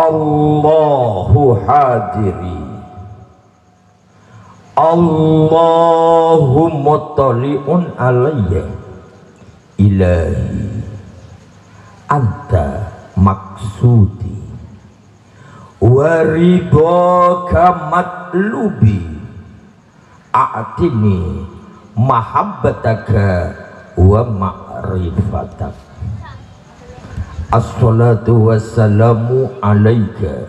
Allahu hadiri, Allahu muttali'un alayya, ilahi anta maksudi waridhaka matlubi, a'tini mahabbataka wa ma'rifatak. Assalatu wassalamu alaika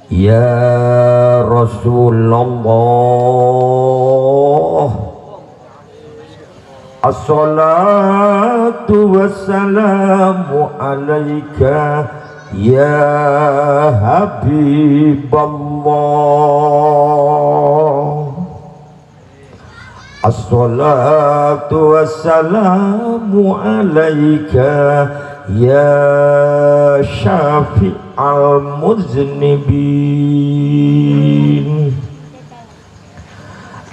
ya Rasulullah, assalatu wassalamu alaika ya Habiballah, assalatu wassalamu alaika ya syafi'al muznibin.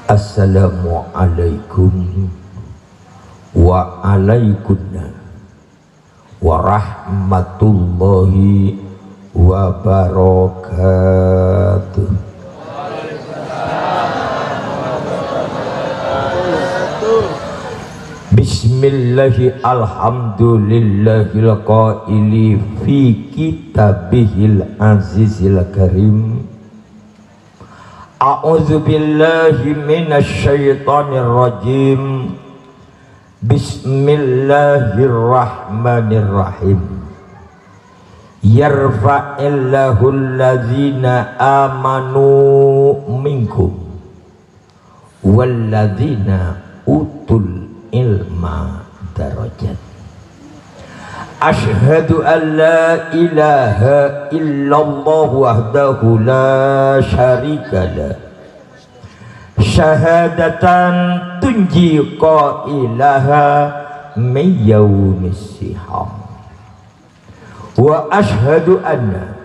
Assalamu alaikum wa alaikunna wa rahmatullahi wa barakatuh. Bismillahi alhamdulillahil qaili fi kitabihil azizil karim. A'udzu billahi minasy syaithanir rajim. Bismillahirrahmanirrahim. Yarfa'illahu allazina amanu minkum wallazina utul ilma darajat. Asyhadu an la ilaha illallah wahdahu la syarikalah, syahadatan tunji qailaha min yaumis siham. Wa asyhadu anna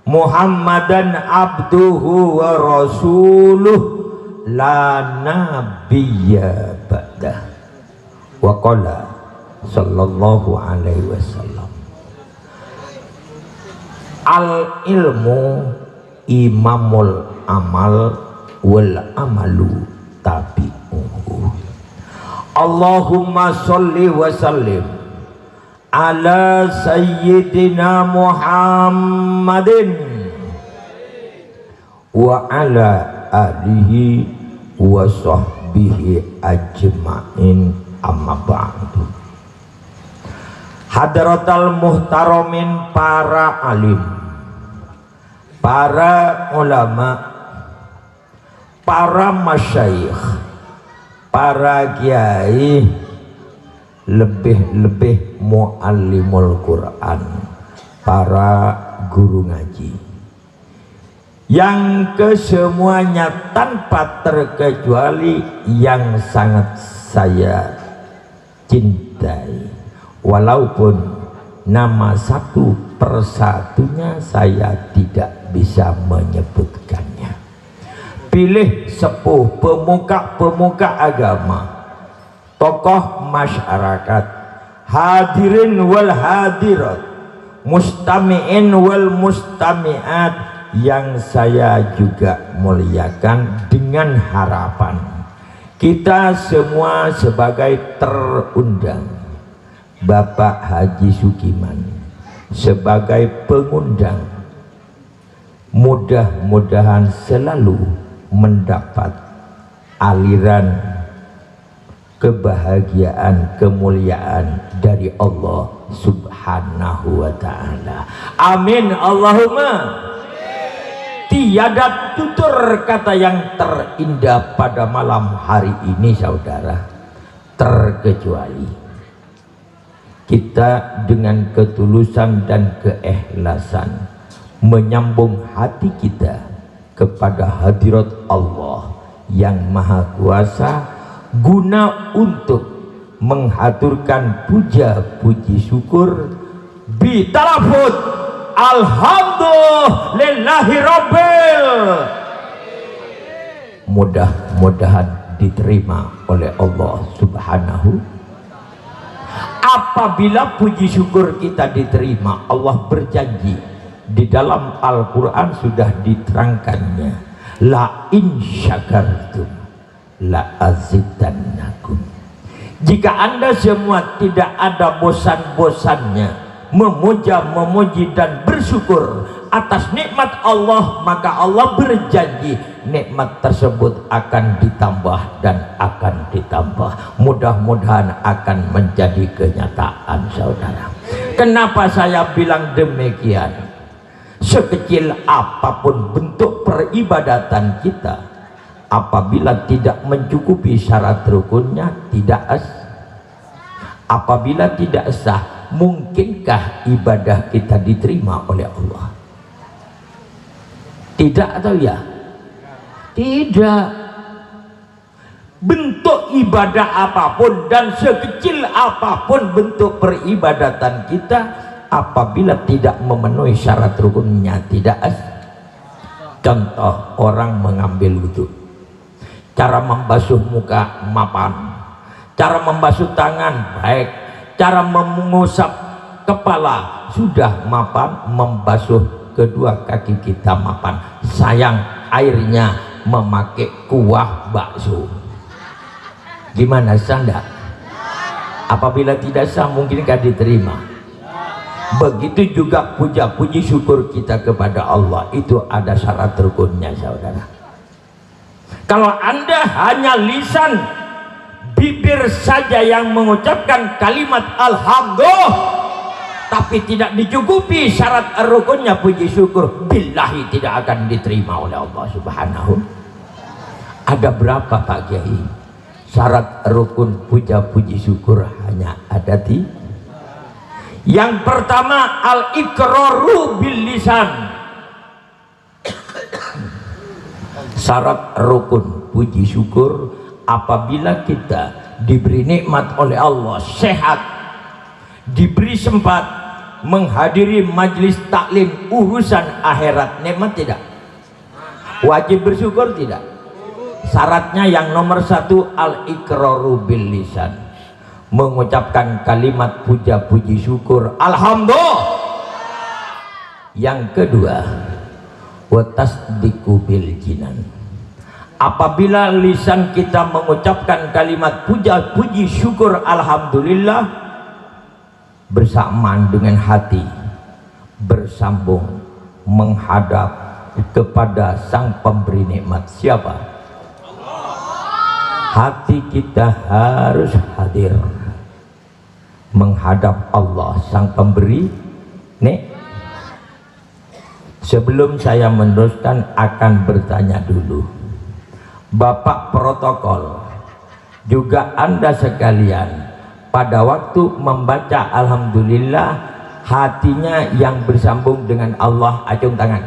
Muhammadan abduhu wa rasuluh la nabiyya ba'dah. Wa qala sallallahu alaihi wasallam, al ilmu imamul amal wal amalu tabi'uhu. Allahumma sholli wa sallim ala sayyidina Muhammadin wa ala alihi wa sahbihi ajma'in, amma ba'du. Hadratal muhtaramin, para alim, para ulama, para masyayikh, para kiai, lebih-lebih muallimul Quran, para guru ngaji, yang kesemuanya tanpa terkecuali yang sangat saya cintai, walaupun nama satu persatunya saya tidak bisa menyebutkannya. Pilih sepuh, pemuka-pemuka agama, tokoh masyarakat, hadirin wal hadirat, mustami'in wal mustami'at, yang saya juga muliakan dengan harapan kita semua sebagai terundang, Bapak Haji Sukiman sebagai pengundang, mudah-mudahan selalu mendapat aliran kebahagiaan, kemuliaan dari Allah Subhanahu wa ta'ala. Amin Allahumma. Tiada tutur kata yang terindah pada malam hari ini, saudara, terkecuali kita dengan ketulusan dan keikhlasan menyambung hati kita kepada hadirat Allah yang Maha Kuasa, guna untuk menghaturkan puja puji syukur bi talafut alhamdulillahi rabbil. Mudah-mudahan diterima oleh Allah Subhanahu. Apabila puji syukur kita diterima, Allah berjanji Di dalam Al-Quran sudah diterangkannya, la in syakartum la azidannakum. Jika Anda semua tidak ada bosan-bosannya memuja-memuji dan bersyukur atas nikmat Allah, maka Allah berjanji nikmat tersebut akan ditambah dan akan ditambah. Mudah-mudahan akan menjadi kenyataan, saudara. Kenapa saya bilang demikian? Sekecil apapun bentuk peribadatan kita, apabila tidak mencukupi syarat rukunnya, tidak sah. Apabila tidak sah, mungkinkah ibadah kita diterima oleh Allah? Tidak atau ya? Tidak. Bentuk ibadah apapun dan sekecil apapun bentuk peribadatan kita, apabila tidak memenuhi syarat rukunnya, tidak sah. Contoh, orang mengambil wudhu, cara membasuh muka mapan, cara membasuh tangan baik, cara mengusap kepala sudah mapan, membasuh kedua kaki kita mapan. Sayang airnya memakai kuah bakso. Gimana, sah enggak? Apabila tidak sah, mungkinkah diterima? Begitu juga puja-puji syukur kita kepada Allah, itu ada syarat rukunnya, saudara. Kalau Anda hanya lisan, bibir saja yang mengucapkan kalimat alhamdulillah, tapi tidak dicukupi syarat rukunnya puji syukur, billahi tidak akan diterima oleh Allah Subhanahu. Ada berapa Pak Kiai syarat rukun puja puji syukur? Hanya ada tiga. Yang pertama, al-iqraru bil lisan. Syarat rukun puji syukur apabila kita diberi nikmat oleh Allah, sehat, diberi sempat menghadiri majelis taklim urusan akhirat, nikmat tidak? Wajib bersyukur tidak? Syaratnya yang nomor satu, al-iqraru bil lisan, mengucapkan kalimat puja puji syukur alhamdulillah. Yang kedua, wa tasdiqu bil jinan. Apabila lisan kita mengucapkan kalimat puja puji syukur alhamdulillah, bersamaan dengan hati bersambung menghadap kepada sang pemberi nikmat. Siapa? Hati kita harus hadir menghadap Allah sang pemberi nih. Sebelum saya meneruskan, akan bertanya dulu, Bapak protokol, juga Anda sekalian, pada waktu membaca alhamdulillah, hatinya yang bersambung dengan Allah, acung tangan.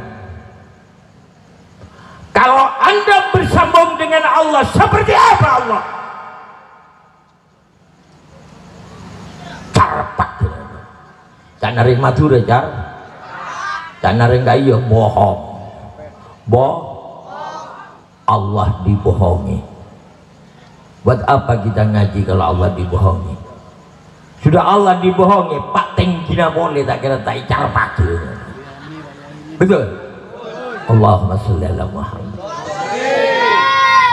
Kalau Anda bersambung dengan Allah, seperti apa Allah? Carpak. Jangan naring matur car. Jangan naring kaya bohong. Allah dibohongi. Buat apa kita ngaji kalau Allah dibohongi? Sudah Allah dibohongi, Pak Tenggina boleh tak kira tak carpak. Betul? Allahumma sholli ala Muhammad.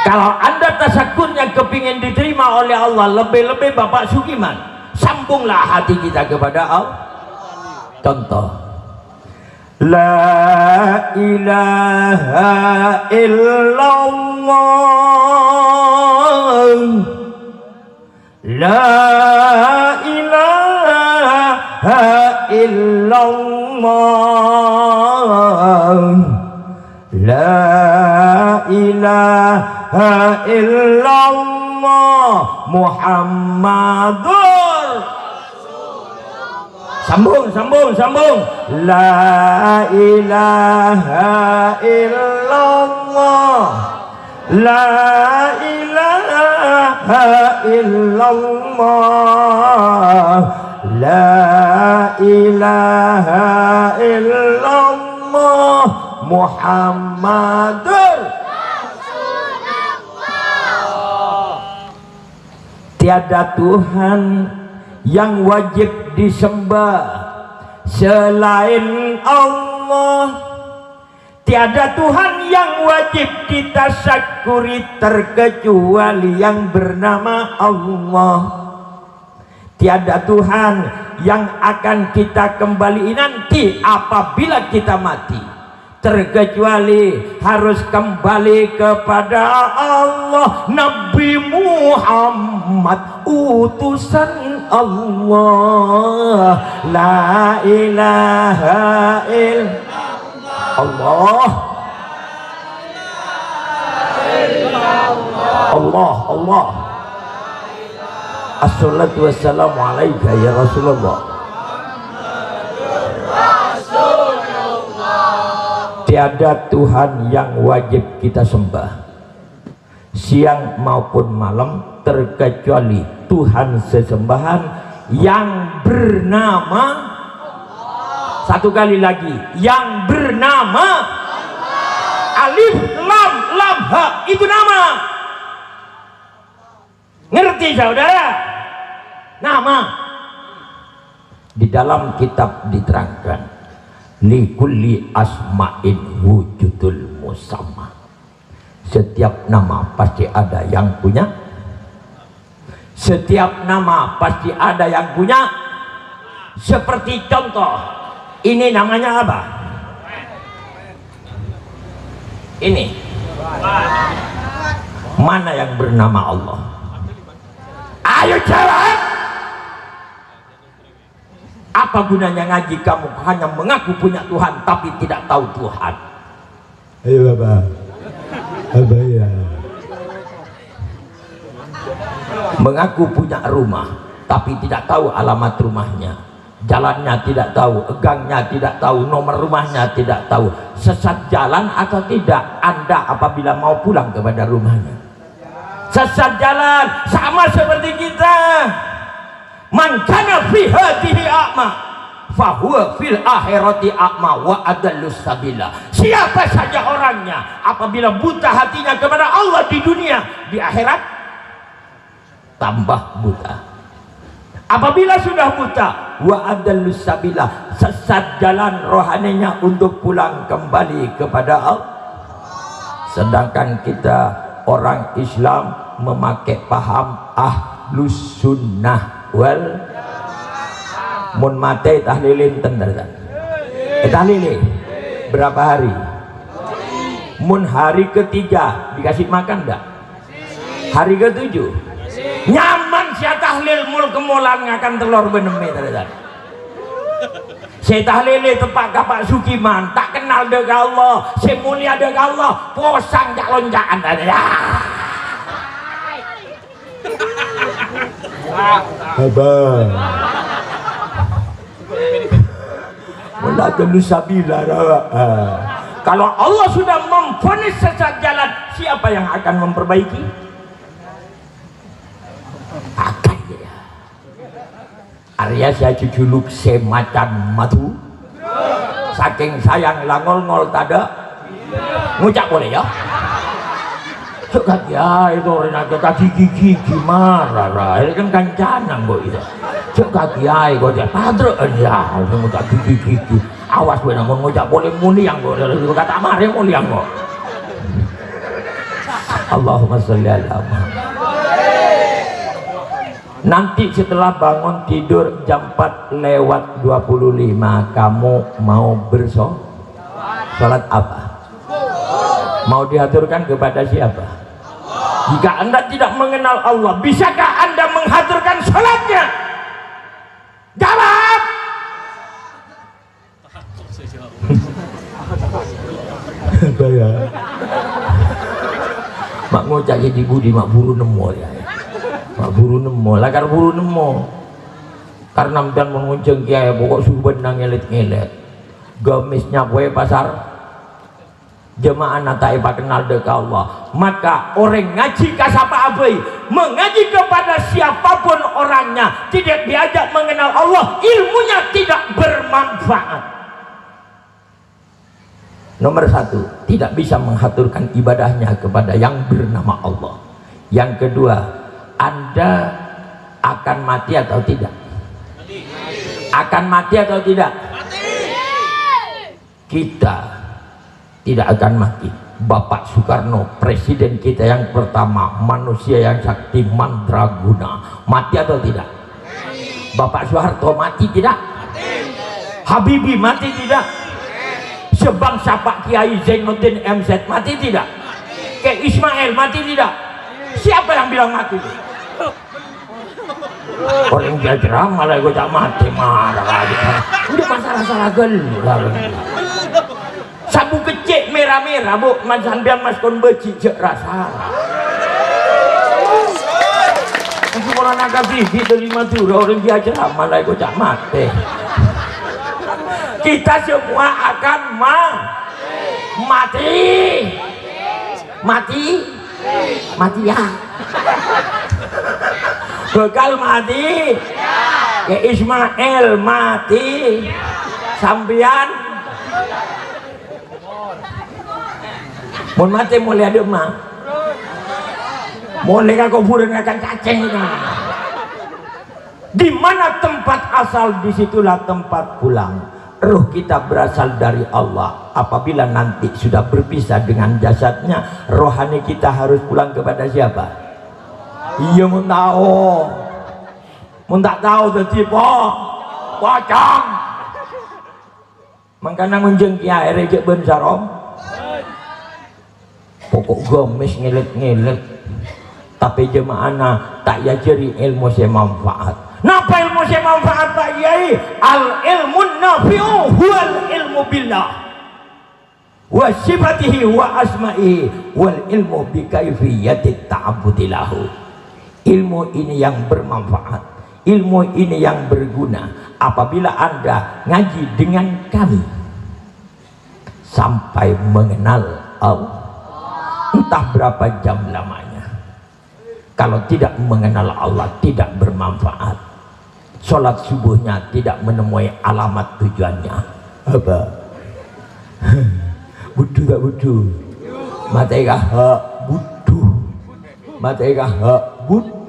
Kalau Anda tasakurnya kepingin diterima oleh Allah, lebih-lebih Bapak Sukiman, sambunglah hati kita kepada Allah. Contoh, la ilaha illallah, la ilaha illallah, la ilaha illallah Muhammadur Rasulullah. Sambung. La ilaha illallah, la ilaha illallah, la ilaha illallah Muhammadur Rasulullah. Tiada Tuhan yang wajib disembah selain Allah. Allah. Tiada Tuhan yang wajib kita syukuri terkecuali yang bernama Allah. Tiada Tuhan yang akan kita kembali nanti apabila kita mati, terkecuali harus kembali kepada Allah. Nabi Muhammad utusan Allah, la ilaha illallah, Allah, Allah. Assalatu wassalamu alaika ya Rasulullah. Tiada Tuhan yang wajib kita sembah siang maupun malam terkecuali Tuhan sesembahan yang bernama, satu kali lagi, yang bernama alif lam lam ha, itu nama. Ngerti saudara? Nama. Di dalam kitab diterangkan likulli asma'in wujudul musamma. Setiap nama pasti ada yang punya. Setiap nama pasti ada yang punya. Seperti contoh, ini namanya apa? Ini. Mana yang bernama Allah? Ayo jawab. Apa gunanya ngaji kamu hanya mengaku punya Tuhan tapi tidak tahu Tuhan? Ayo Bapak. Bapak ya. Mengaku punya rumah tapi tidak tahu alamat rumahnya, jalannya tidak tahu, gangnya tidak tahu, nomor rumahnya tidak tahu, sesat jalan atau tidak Anda apabila mau pulang kepada rumahnya? Sesat jalan, sama seperti kita. Man kana fi hadhihi a'ma fahuwa fil akhirati a'ma wa adallus sabila. Siapa saja orangnya apabila buta hatinya kepada Allah di dunia, di akhirat tambah buta. Apabila sudah buta, wa adallus sabila, sesat jalan rohaninya untuk pulang kembali kepada Allah. Sedangkan kita orang Islam memakai paham ahlus sunnah wal mun mate tahlilin tenderan. Tahlilin berapa hari? Mun hari ketiga dikasih makan enggak? Hari ketujuh nyaman sia tahlil mul kemolan ngakan telur beneme tenderan. Saya tahlile tepak Pak Sukiman tak kenal dek Allah, saya mulia dek Allah, posang jak lonjakan ya. Abang wala dulu sabila. Kalau Allah sudah memvonis sesat jalan, siapa yang akan memperbaiki? Akan ya. Arya saya jujuluk semacan matu saking sayang langol-ngol tada ngucap boleh ya? Suka ya itu orang tadi gigi gimana lah ini kan kancanan kok itu suka kiai kok dia padre ya ngucap gigi awas gue namun ngucap boleh muliang kok kata mari muliang kok. Allahumma sholli ala Muhammad. Nanti setelah bangun tidur jam 4:25 kamu mau bersolat apa? Mau diaturkan kepada siapa? Jika Anda tidak mengenal Allah, bisakah Anda menghaturkan sholatnya? Jawab. Saya mak ngocak jadi budi mak buru nemo ya. Mak buru nemo, lakar buru nemo. Karena dan mengunceng kiai pokok suruh benang ngelet-ngelet. Gemisnya kue pasar. Jemaah natai pak kenal dek Allah, maka orang ngaji kasapa abai mengaji kepada siapapun orangnya tidak diajak mengenal Allah, ilmunya tidak bermanfaat. Nomor satu, tidak bisa menghaturkan ibadahnya kepada yang bernama Allah. Yang kedua, Anda akan mati atau tidak? Akan mati atau tidak? kita tidak akan mati. Bapak Soekarno, presiden kita yang pertama, manusia yang sakti, mandraguna, mati atau tidak? Bapak Soeharto mati tidak? Habibie mati tidak? Sebangsa Pak Kiai Zainuddin MZ mati tidak? Kayak Ismail mati tidak? Siapa yang bilang mati? Orang jajaran malah gue tak mati, marah lagi. Udah masalah-salah gelar. Sabu kecik merah-merah bu, mas sambian mas kon beci cek rasa. Aku orang naga bibi dari Madura, orang jajaran malah gue tak mati. Kita semua akan mati. Mati ya. Bekal mati. Ya Ismail mati. Sambian mun mati mulai ada mah. Mulai ka kuburan akan cacing itu. Di mana tempat asal, disitulah tempat pulang. Ruh kita berasal dari Allah. Apabila nanti sudah berpisah dengan jasadnya, rohani kita harus pulang kepada siapa? Iya mau tahu, mau tak tahu tadi pocong. Makanya ngunjung kiai rejek bensarom, pokok gomes ngelet-ngelet, tapi jemaahna tak yajari ilmu saya manfaat. Napa ilmu saya manfaat Pak Kiai? Al ilmu nafi'u huwal ilmu billah wa sifatihi wa asma'ihi wal ilmu bi kaifiyyati ta'abudilahu. Ilmu ini yang bermanfaat, ilmu ini yang berguna. Apabila Anda ngaji dengan kami sampai mengenal Allah, entah berapa jam lamanya, kalau tidak mengenal Allah tidak bermanfaat. Sholat subuhnya tidak menemui alamat tujuannya. Apa? Butuh tak butuh? Mati kah? Butuh. Mati kah? Butuh.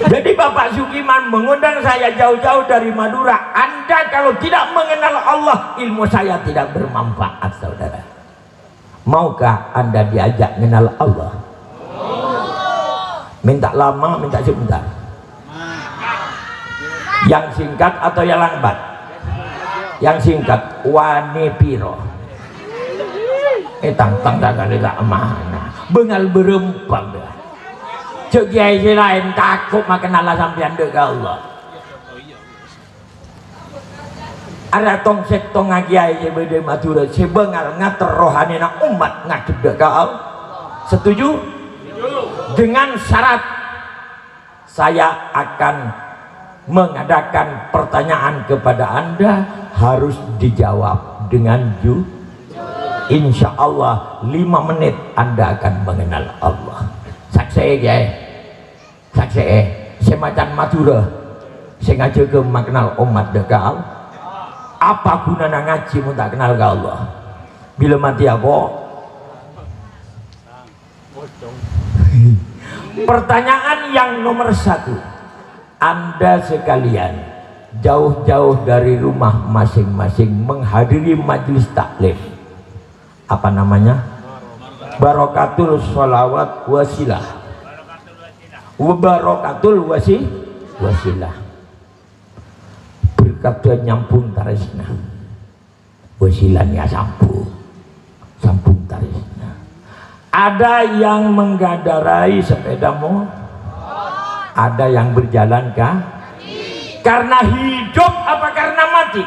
Jadi Bapak Sukiman mengundang saya jauh-jauh dari Madura. Anda kalau tidak mengenal Allah, ilmu saya tidak bermanfaat, saudara. Maukah Anda diajak mengenal Allah? Minta lama, minta sebentar. Yang singkat atau yang lambat? Yang singkat, wani piro. Tang-tang kali tak mana. Bengal berempang dah. Cek kiai lain takut makan Allah sampai anda ke Allah. Ada tong setong kiai je berde Madura, sebengal ngater rohani na umat ngadep ke Allah. Setuju? Dengan syarat saya akan mengadakan pertanyaan kepada Anda, harus dijawab dengan insya Allah 5 menit Anda akan mengenal Allah. Saksi ya, saksi semacam Madura, saya ngaji ke mengenal umat dekal. Apa gunanya ngaji mau tak kenal ke Allah? Bila mati aku pertanyaan yang nomor 1, Anda sekalian jauh-jauh dari rumah masing-masing menghadiri majelis taklim, apa namanya? Barokatul sholawat wasilah. Barokatul wasilah. Berkata nyampung tarisna. Wasilahnya sampung tarisna. Ada yang menggendarai sepeda motor, ada yang berjalan kaki. Karena hidup apa karena mati?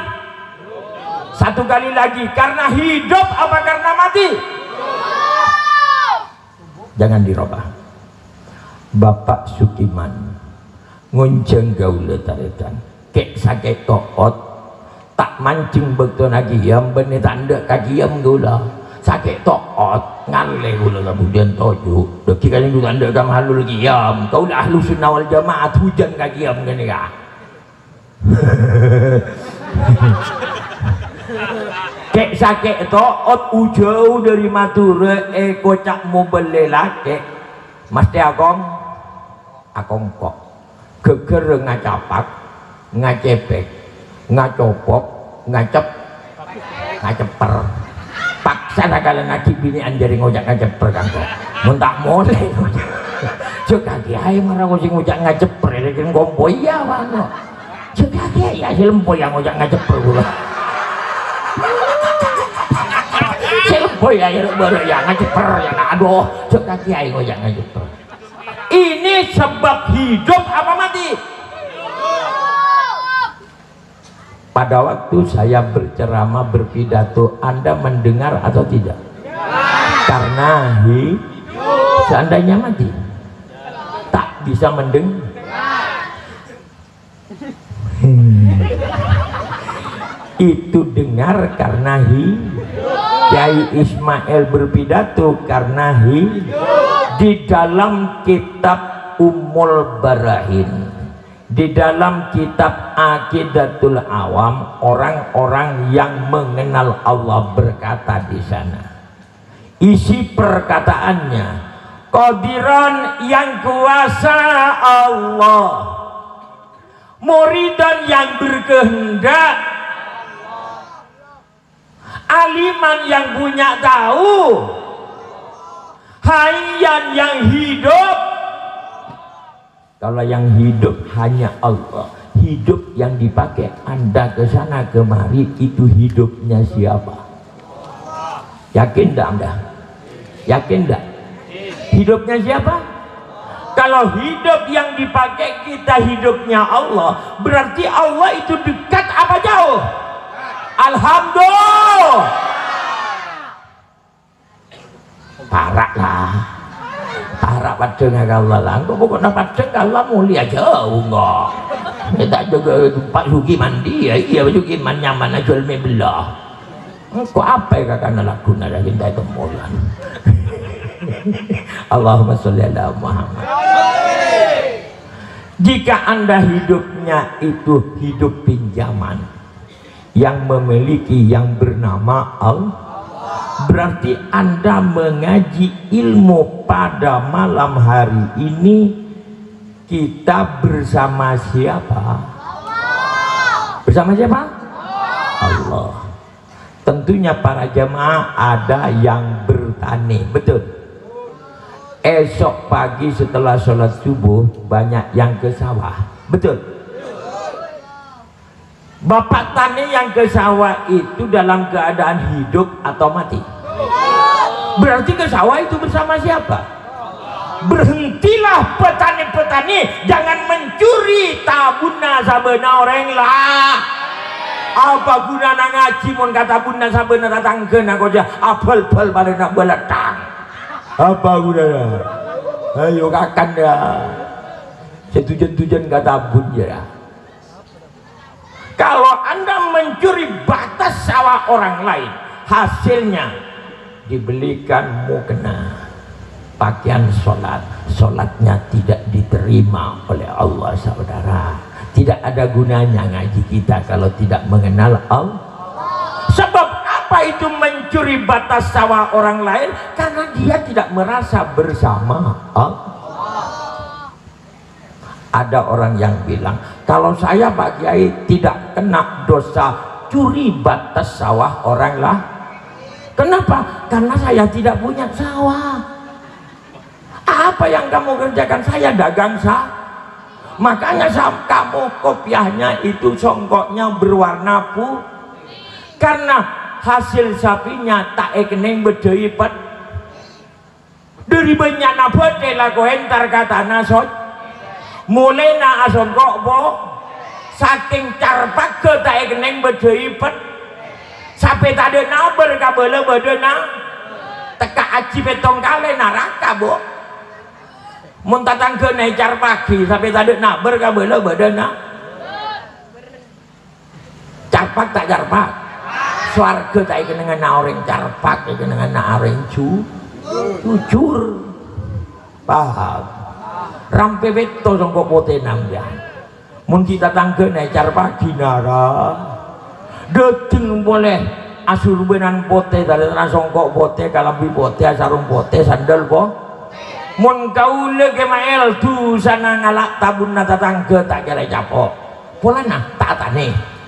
Satu kali lagi, karena hidup apa karena mati? Jangan dirubah. Bapak Sukiman ngunceng gaule taretan kek sakit toot tak mancing betul lagi yang benih tanda kagiam gula sakit toot ngaleh gula kemudian toju deki kali gula tanda kamu halul giam kau dah ahlu sunnah wal jamaah hujan kagiam gini ya. Kek sakit toot ujau dari Madura kocak mau beli lagi mesti akong kok geger ngacapak ngacepek, ngacopok, ngaceper. Paksa kalian ngaji bini anjari ngojak ngaceper kan kok. Muntah mulai ngojak. Cek kaki ae marah ngojak ngojak ngaceper ini kan kompo iya mana. Cek kaki ya lempo yang ngojak ngaceper gula. Lempo ya baru ya ngaceper ya aduh. Cek kaki ae ngojak ngaceper. Ini sebab hidup apa mati? Pada waktu saya berceramah berpidato, Anda mendengar atau tidak? Karena seandainya mati tak bisa mendengar. Itu dengar karena Kiai Ismail berpidato karena di dalam kitab Ummul Barahin, di dalam kitab Aqidatul Awam, orang-orang yang mengenal Allah berkata di sana. Isi perkataannya, Qadiran yang kuasa Allah, Muridan yang berkehendak, Aliman yang punya tahu, Hayyan yang hidup. Kalau yang hidup hanya Allah, hidup yang dipakai Anda ke sana kemari itu hidupnya siapa? Yakin enggak Anda? Yakin enggak? Hidupnya siapa? Kalau hidup yang dipakai kita hidupnya Allah, berarti Allah itu dekat apa jauh? Alhamdulillah. Parah lah. Harap padeng Allah lah, kok pokoknya padeng Allah mulia jauh enggak. Kita juga Pak Sugiman dia, iya Pak Sugiman nyaman aja jual belah. Kok apa ya kakak lagu nada kita itu mulan. Allahumma sholli ala Muhammad. Jika Anda hidupnya itu hidup pinjaman yang memiliki yang bernama Allah, berarti Anda mengaji ilmu pada malam hari ini kita bersama siapa? Bersama siapa? Allah. Tentunya para jemaah ada yang bertani, betul. Esok pagi setelah sholat subuh banyak yang ke sawah, betul. Bapak tani yang ke sawah itu dalam keadaan hidup atau mati? Berarti ke sawah itu bersama siapa? Berhentilah petani-petani, jangan mencuri tabunna sabena orang lah. Apa guna ngaji mon kata bunda sabena datang ke nak aja apel-pel pada nak beletang. Apa gunanya? Ayo kakan dah. Setujan-tujan kata bun ya. Kalau Anda mencuri batas sawah orang lain, hasilnya dibelikan mukena pakaian sholat, sholatnya tidak diterima oleh Allah saudara. Tidak ada gunanya ngaji kita kalau tidak mengenal Allah. Sebab apa itu mencuri batas sawah orang lain? Karena dia tidak merasa bersama Allah. Ada orang yang bilang, kalau saya Pak Kiai tidak kena dosa curi batas sawah orang lah. Kenapa? Karena saya tidak punya sawah. Apa yang kamu kerjakan? Saya dagang sawah. Makanya kamu kopiahnya itu songkoknya berwarna putih. Karena hasil sapinya tak ekening bedoi pet. Dari banyak nabot laku entar kata nasot. Mulai na asongkok bo saking carpak ke tak ekening bedoi pet. Sampai tak ada naber kabel bedena. Teka aji petong kali naraka bo. Mun tatang ke naik pagi sampai tadi nak berkabel badana carpak tak carpak swarga tak dengan orang carpak dengan orang jujur paham rampe beto songkok pote nambah mun kita tangke naik pagi nara deting boleh asur benan pote dari songkok pote kalambi pote sarung pote sandal po mun kau lege mael tu sana ngalak tabun nata tangke tak kira capok polana taatane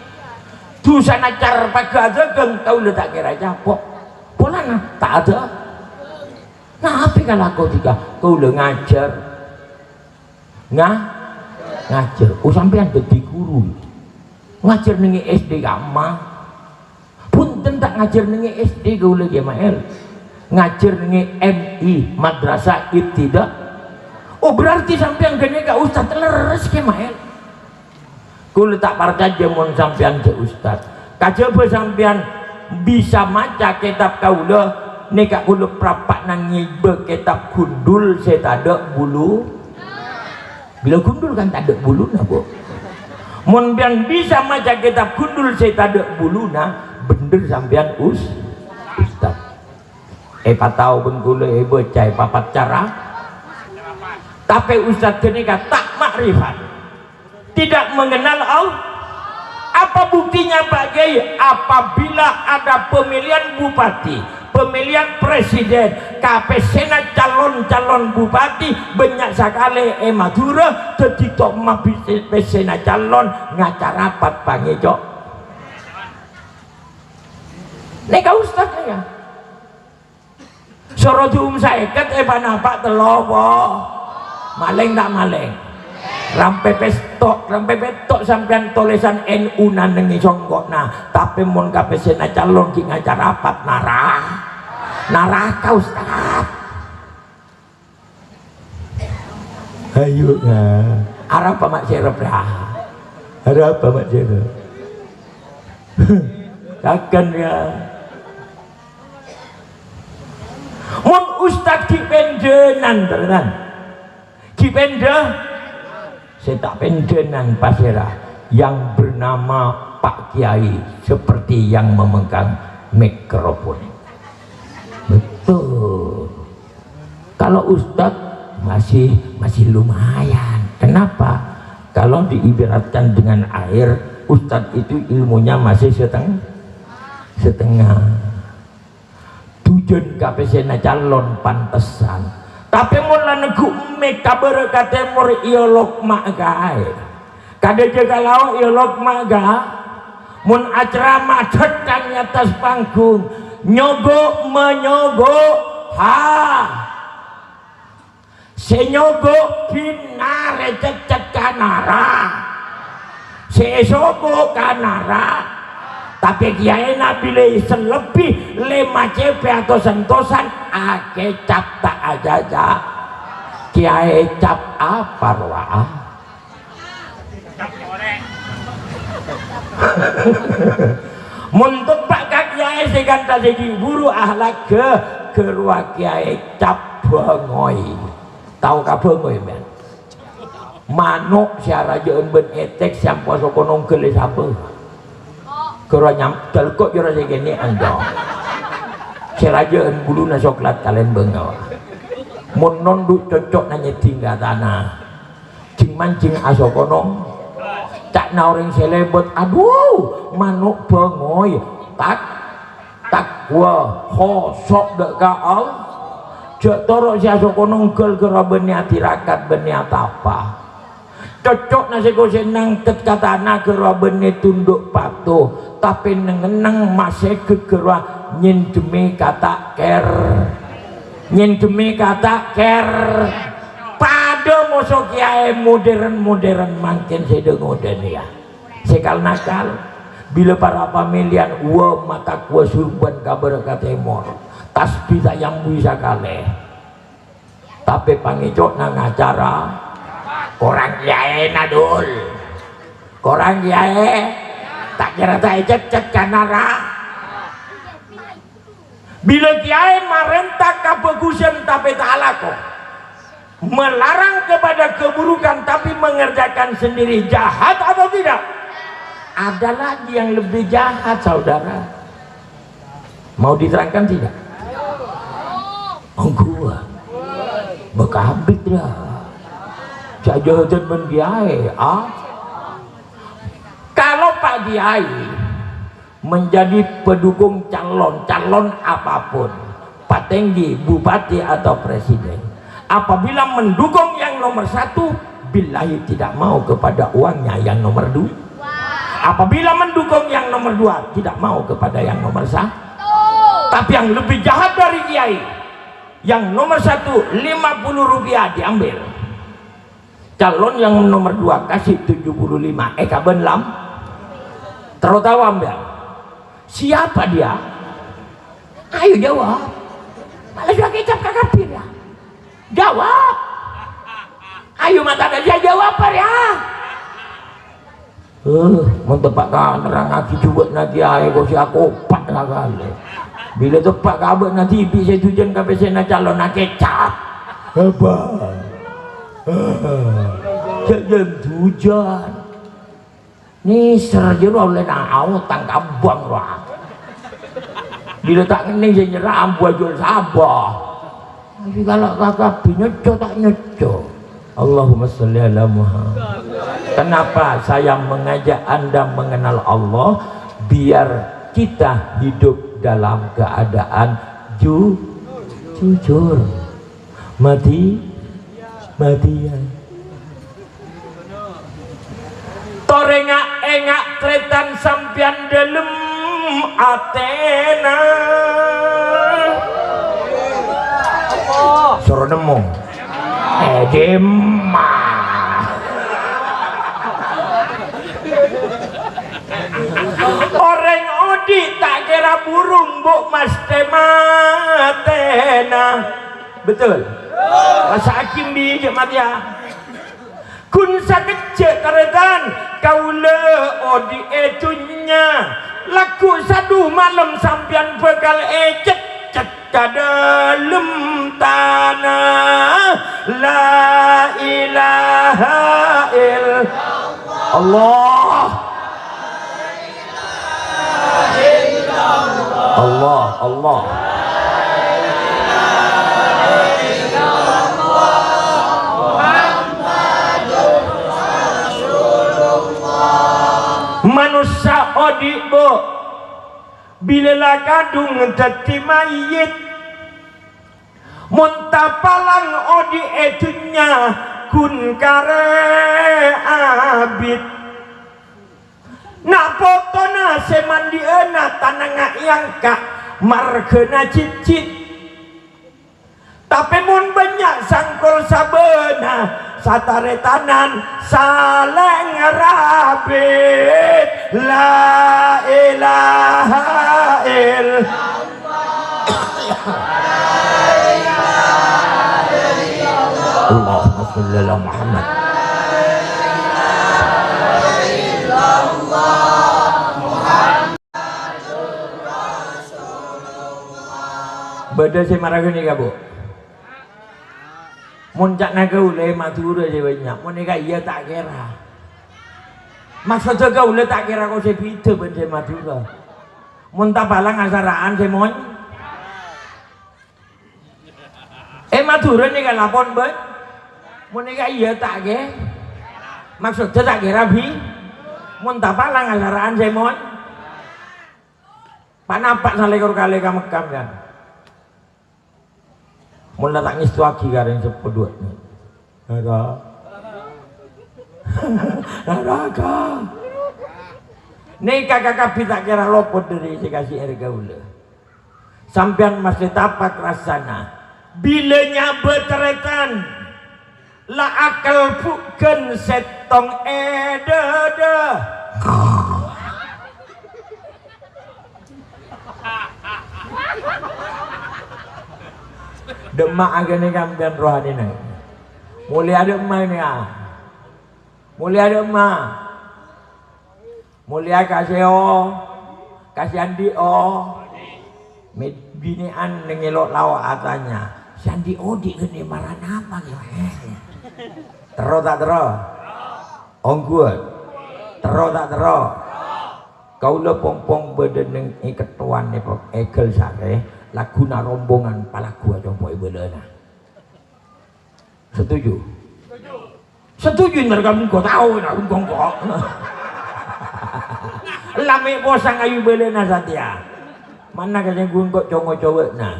dusana car pagageng kau letak kira capok polana tak ada. Nah apa kalau kau tiga kau le ngajar ngajar sampean dadi guru ngajar nengi SD gama punten tak ngajar nengi SD kau le Gemael ngajar nengi MI madrasah ibtidah. Oh berarti sampean gini ke ustaz leres Gemael kau tak partai jamun sampean ke ustaz kajaba sampean bisa maca kitab kau le nekak kulo prapak nangi be kitab gundul saya tak ada bulu bila gundul kan tak ada bulu na bu mun bian bisa maca kitab gundul saya tak ada bulu na bener sampean ustaz patau pun kulo baca papat cara tapi ustaz kenika tak makrifat tidak mengenal Allah. Apa buktinya Pak Kiai? Apabila ada pemilihan bupati, pemilihan presiden, kapesena calon-calon bupati banyak sekali Madura ketika pesena calon ngacara rapat pangejok. Neka ustaz ya. Sorojum saiket panapa telowo. Maling tak maling. Rampe pestok sampean tulisan NU nanengi songgokna tapi mun kapesena calon ki ngajar rapat naraka ustaz ayo nah arah apa mak serep dah arah apa mak serep takkan ya mun ustaz ki pendenan tenan ki pende saya tak pendenan pasirah yang bernama Pak Kiai seperti yang memegang mikrofon. Betul. Kalau Ustadz masih lumayan. Kenapa? Kalau diibaratkan dengan air, Ustadz itu ilmunya masih setengah. Tujuan kapesena calon pantesan. Tapi mula negu mek kabar kata mur iolog mak gae kada jaga lawa iolog mak ga mun acara macetan atas panggung nyogo menyogok senyogo kinare cecet kanara sesogo kanara tapi kiai nabi selebih 5 CP atau sentosan ake cap tak aja kiai cap apa roa muntut pak kiai seganta segi buru ahlak ke ruang kiai cap bengoy tahu ka bengoy men manuk siara jeun ben etek sampo sokonong gelis apa kalau nyamtel kok jura segini anda serajaan bulu na coklat kalian bengawa mun nonduk cocok nanya tinggal tanah cing mancing asokonong cak nauring selebet aduh manuk bengoy tak gua hosok dek kaal cek torok si asokonong gel gera benia tirakat benia tapa cocok nasi ko senang ket katana gera benia tunduk patuh tapi nengenang masih kegera nyendemi kata ker pada mosok kiai modern makin sedengoden ya sekal nakal bila para pemilihan uang mata kuah surban kabar katemor tasbih yang bisa kaleh tapi pangicok nang acara orang kiai nadul orang kiai tak kira tak cecet kanara bila kiai merentah kebagusan tapi tak laku melarang kepada keburukan tapi mengerjakan sendiri jahat atau tidak ada lagi yang lebih jahat saudara mau diterangkan tidak gua bekabit lah jajahan mendiai kalau Pak Kiai menjadi pendukung calon apapun Pak Tenggi, bupati atau presiden apabila mendukung yang nomor 1 billahi tidak mau kepada uangnya yang nomor 2. Apabila mendukung yang nomor 2 tidak mau kepada yang nomor 1. Tapi yang lebih jahat dari kiai, yang nomor 1 50 rupiah diambil, calon yang nomor 2 kasih 75, kaben lam terus tahu ambil. Siapa dia? Ayo jawab. Malah sudah kecap kakapir ya. Jawab. Ayo mata dia jawab ya. Mau tepat kan terang lagi coba nanti ayo kau si aku pat lah kali. Bila tepat kabut nanti bisa tujuan ke pesena calon nak kecap. Apa? Jangan tujuan. Ni serjun oleh nak tangkap buang lah. Bila tak kening saya nyerah ambuah jual sabah. Tapi kalau kakak nyoco tak nyoco. Allahumma sholli ala Muhammad. Kenapa saya mengajak Anda mengenal Allah? Biar kita hidup dalam keadaan jujur. Matian. Torengak-engak tretan sampian dalam Athena. Suruh nemu Edema. Orang odi tak kira burung buk mas tematena. Betul? Masa hakim di jemaat ya. Kun sakecek karetan kaula odi etunya. Laku satu malam sampian bekal ecek ke dalam tanah. La ilaha illallah. Allah. Manusia odik bo bila lah kadung dati mayit muntapalang odik etunya kun kare abid nak foto na semandi ena tanang yang kak margena cicit tapi mun banyak sangkol sabena satare tanan saleng rabit. La ilaha illallah. Allahumma sholli ala Muhammad. Beda si maragun ni kabu. Muncak naga ulai Madura je banyak. Monika iya tak kira. Maksudnya kau ulai tak kira kau sepitu benda Madura. Muntah balang asaraan semon. Madura ni kan lapon bet. Monika iya tak kira. Maksudnya tak kira bi. Muntah balang asaraan semon. Panapak salekor kali kamu kan. Mula tak ngis lagi kareng sepedut ni. Neraka. Ni kakak tak kira lopot dari si kasih erga ula. Sampian masih tapak rasana. Bilanya betretan. La akal bukan setong edada. Demak agak kampian rohani ni. Mulia ada emak ni ah. Mulia ada emak. Mulia kasih kasih andi binian nengelok lawak atanya. Si andi di kene marah apa gitu. Terus tak terus. Ongguat. Terus tak terus. Kau le pompong bedeneng ketuan ni pok egel sare. Laguna rombongan palaku aja boy belana. Setuju? Setuju mereka kau tahu nak kongkok. Lame bosang ayu belana satya. Mana katanya kongkok congok nah.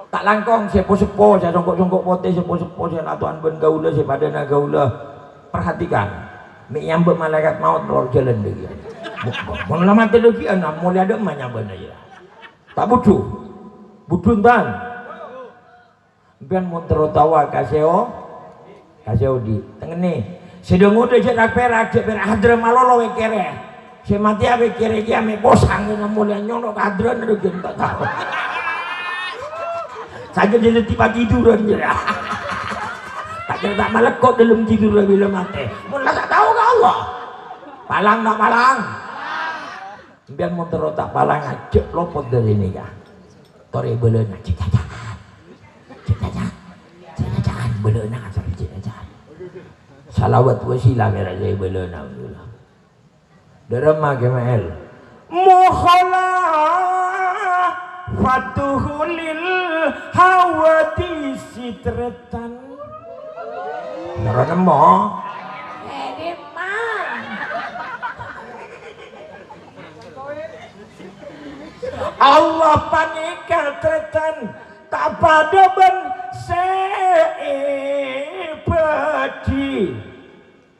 Tak langkong sepo-sepo saya songkok-songkok pote sepo-sepo saya latuan ben gaula sepada na gaula. perhatikan. Mik nyambut malaikat maut lor jalan dia. Mau lama lagi anak mulai ada emak nyambut aja. Tak butuh. Butuh tan. Biar mau tertawa kaseo di tengene. Sedang udah jadi perak hadra malolo kere. Si mati abe kere dia me bosang na mulai nyonok hadra na rugen tak tahu. Saja dia tiba tiduran je. Tak kira tak malekot dalam tidur bila mati. Mula tak tahu ke Allah. Palang nak palang. Biar mau terotak palang ajak lopot dari ini kah. Tori belena cek-cekan belena asal cek-cekan. Salawat wasilah merah saya belena alhamdulillah. Derma kemael. Muhala fatuhulil hawati sitretan. Karena mau Allah panikal tretan tak pada ben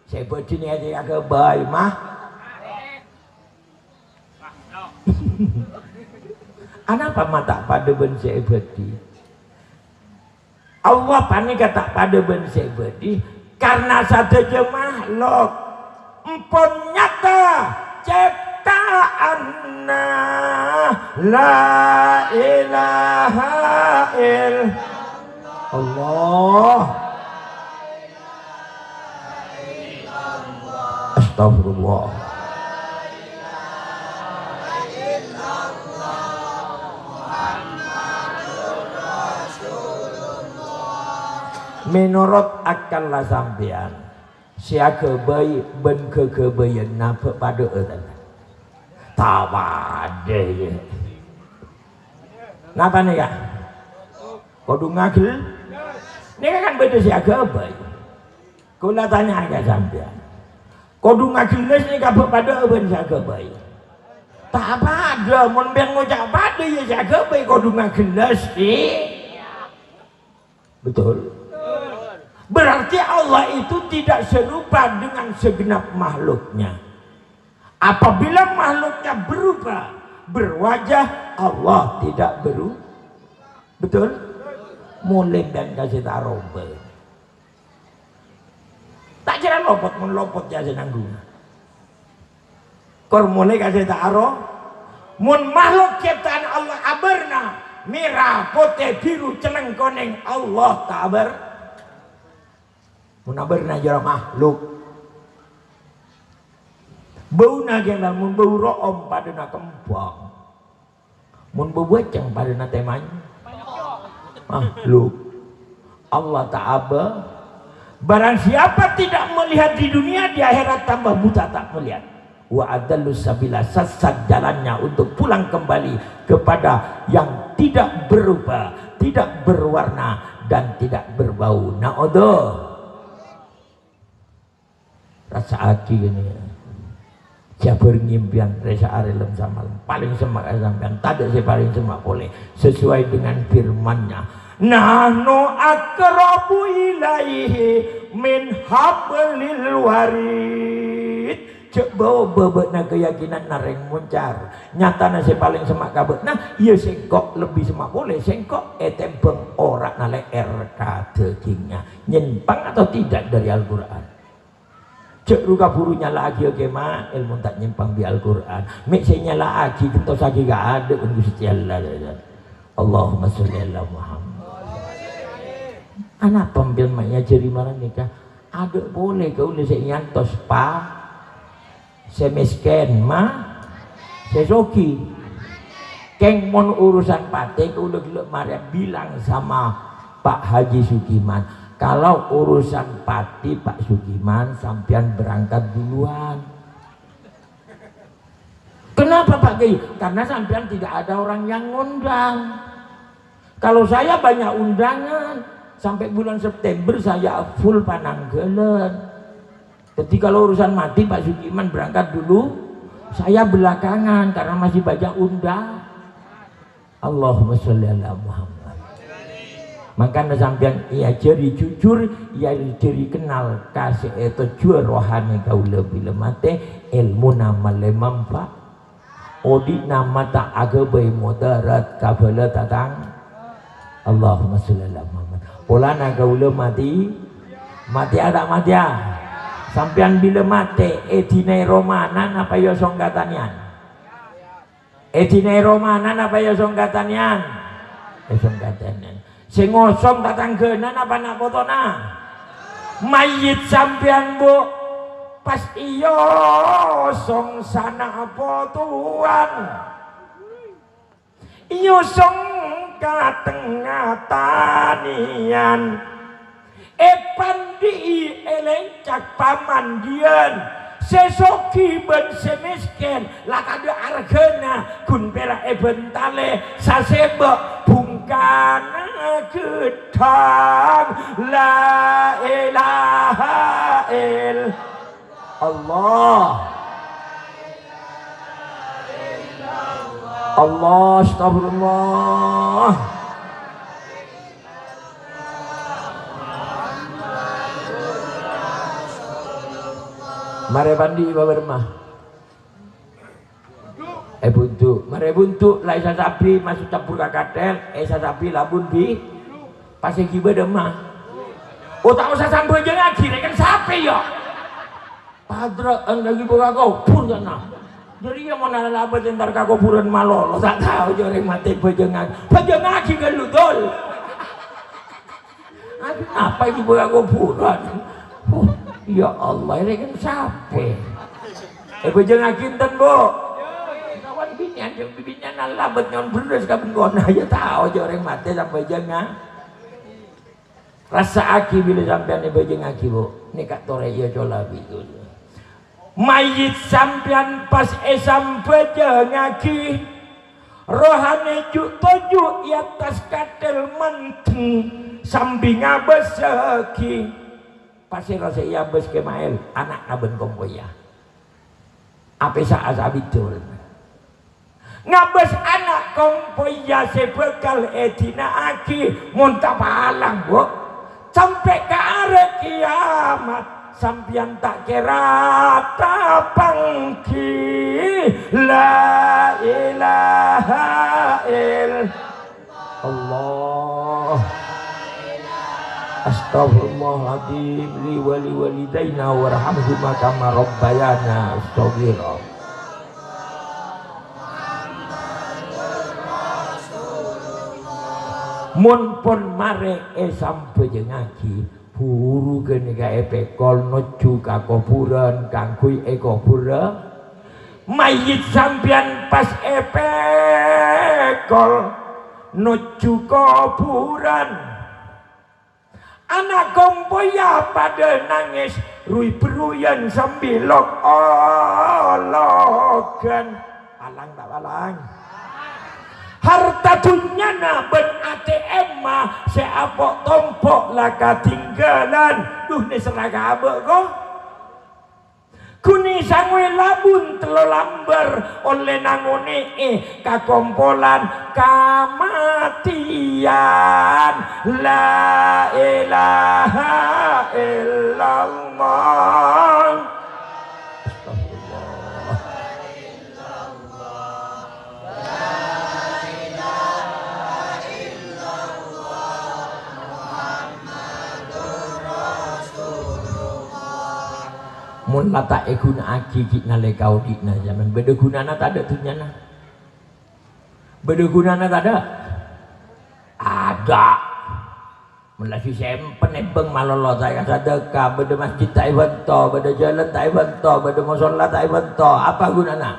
sebedi ni aja agak baik mah. Kenapa mata pada ben sebedi? Allah panik tak pada ben sebedi karena satu makhluk empon nyata ciptaanna la ilaha illallah. Astagfirullah. Menurut akal lah sampean siapa bayi ben kebayan napa pada eutan tak ada ya napa nih ya kudu ngagel ini kan beda siapa bayi kula tanya agak sampean kudu ngagilnes nih kabeh pada ben siapa bayi tak ada mun ben ngucap pada ya siapa bayi kudu ngagilnes betul. Berarti Allah itu tidak serupa dengan segenap makhluknya. Apabila makhluknya berubah, berwajah, Allah tidak berubah. Betul? Mulai dan kasih taroba. Tak kira lopot ya senang guna. Kor mulai kasih taro, mun makhluk ciptaan Allah aberna, merah, putih, biru, celeng, koneng, Allah tak aber. Munaberna jara makhluk bau nagen mun bau room padana kembang mun bau bacang padana temanya makhluk Allah ta'ala. Barang siapa tidak melihat di dunia di akhirat tambah buta tak melihat. Wa adallu sabila, sesat jalannya untuk pulang kembali kepada yang tidak berubah, tidak berwarna dan tidak berbau. Na'udhu rasa aki gini siapa ngimpian resa arelem sama paling semak sampean tadi saya paling semak boleh sesuai dengan firman-Nya nahnu akrabu ilaihi min hablil warid cek bawa bebekna keyakinan nareng muncar nyatana saya paling semak kabut nah iya sengkok lebih semak boleh sengkok etembeng ora nale RK dagingnya nyimpang atau tidak dari Al-Quran. Cek ruka buru nyala lagi oke mah ilmu tak nyimpang di Al-Quran. Mek saya nyala lagi kentos lagi gak ada pun Gusti Allah. Allahumma sholli ala Muhammad. Anak pembil maknya jeri marah nikah. Ada boleh kau udah saya nyantos pak. Saya miskin mah. Saya soki. Keng mon urusan pate kau udah gelap marah bilang sama Pak Haji Sukiman. Kalau urusan pati Pak Sugiman sampean berangkat duluan. Kenapa Pak Kiai? Karena sampean tidak ada orang yang ngundang. Kalau saya banyak undangan, sampai bulan September saya full Pananggelan. Jadi kalau urusan mati Pak Sugiman berangkat dulu, saya belakangan karena masih banyak undang. Allahumma sholli ala Muhammad. Makanya sampean ia jadi jujur, ia jadi kenal kasih itu jua rohani kau lebih lemate ilmu nama lemampa odi nama tak agabai mudarat kabala tatang Allahumma sholli ala Muhammad. Polana kau mati ada mati ya. Sampean bila mati edinai romanan apa yo songgatanian? Edinai romanan apa yo songgatanian? Songgatanian. Sing ngosong datang genan apa nak fotona mayit sampean bu pas iyo song sana fotoan iyo song ka tengah tanian pandi eleng cak pamandian sesoki ben semiskin lakada argana kun pera bentale saseba bungkana gedang la ilaha illallah Allah astagfirullah. Mare bandi babermah buntu mare buntu lai sasapi masuk campur kakatel sasapi labun bi pasti kiba demah oh tak usah sampai je lagi kan sapi ya padra lagi buka kau pun kana jadi yang mau nalaba tentar kau puran malolo tak tahu joreng mati bejengan kalau dol apa itu buka kau puran ya Allah ini kan sapi bejengan kinten bu binian yang bibinya nalabat nyon beres kabin gona ya tahu joreng mati sampai jangan rasa aki bila sampean bejeng aki bu ini kak tore ya cola itu mayit sampean pas sampai jeng aki rohane juk toju i atas katel menteng sambing abeseki pasti rasa iya bes kemail anak naben kompoya apa saat abitul ngabes anak kompoya sebekal edina aki muntah palang bu sampai ke arah kiamat sampian tak kira tapangki la ilaha illallah astagfirullahaladzim li wali walidaina warhamhuma kama rabbayana shaghira. Mun pun mare sampai jengaki buru geni ka epekol noju ka kuburan kangkui kubura mayit sampian pas epekol noju kuburan anak kompoya pada nangis rui peruyan sambil ologan alang tak alang harta dunyana ben ATM mah seapok tompok lah ketinggalan duh ni seraga abek kok kuni sangwe labun telo lamber oleh nangone kakompolan kamatian la ilaha illallah. Mun mata guna aki kita lekau dikna zaman beda gunana tak ada tunyana beda gunana tak ada melasi sempen ebeng malolo saya sedekah beda masjid tak ibanto beda jalan tak ibanto beda musola tak ibanto apa gunana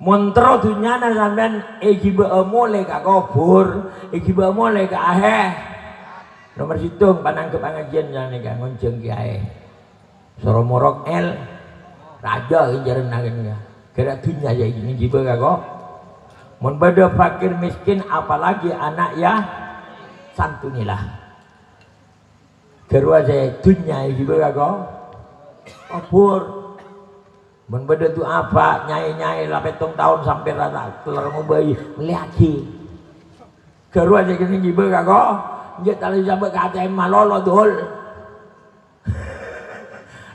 montro tunyana sampean gibe mole ka kubur gibe mole ka aheh nomor situng panang ke pengajian jangan ka ngonceng ki aheh soromorok raja injaran nagen kira dunia ya ini jiba kok mun beda fakir miskin apalagi anak ya santunilah kedua saya dunia jiba kok kabur mun beda tu apa nyai-nyai 8 tahun sampai rata kelar mau bayi meliaki kedua saya gini jiba kok Dia tak boleh sampai ke ATM malolo dul.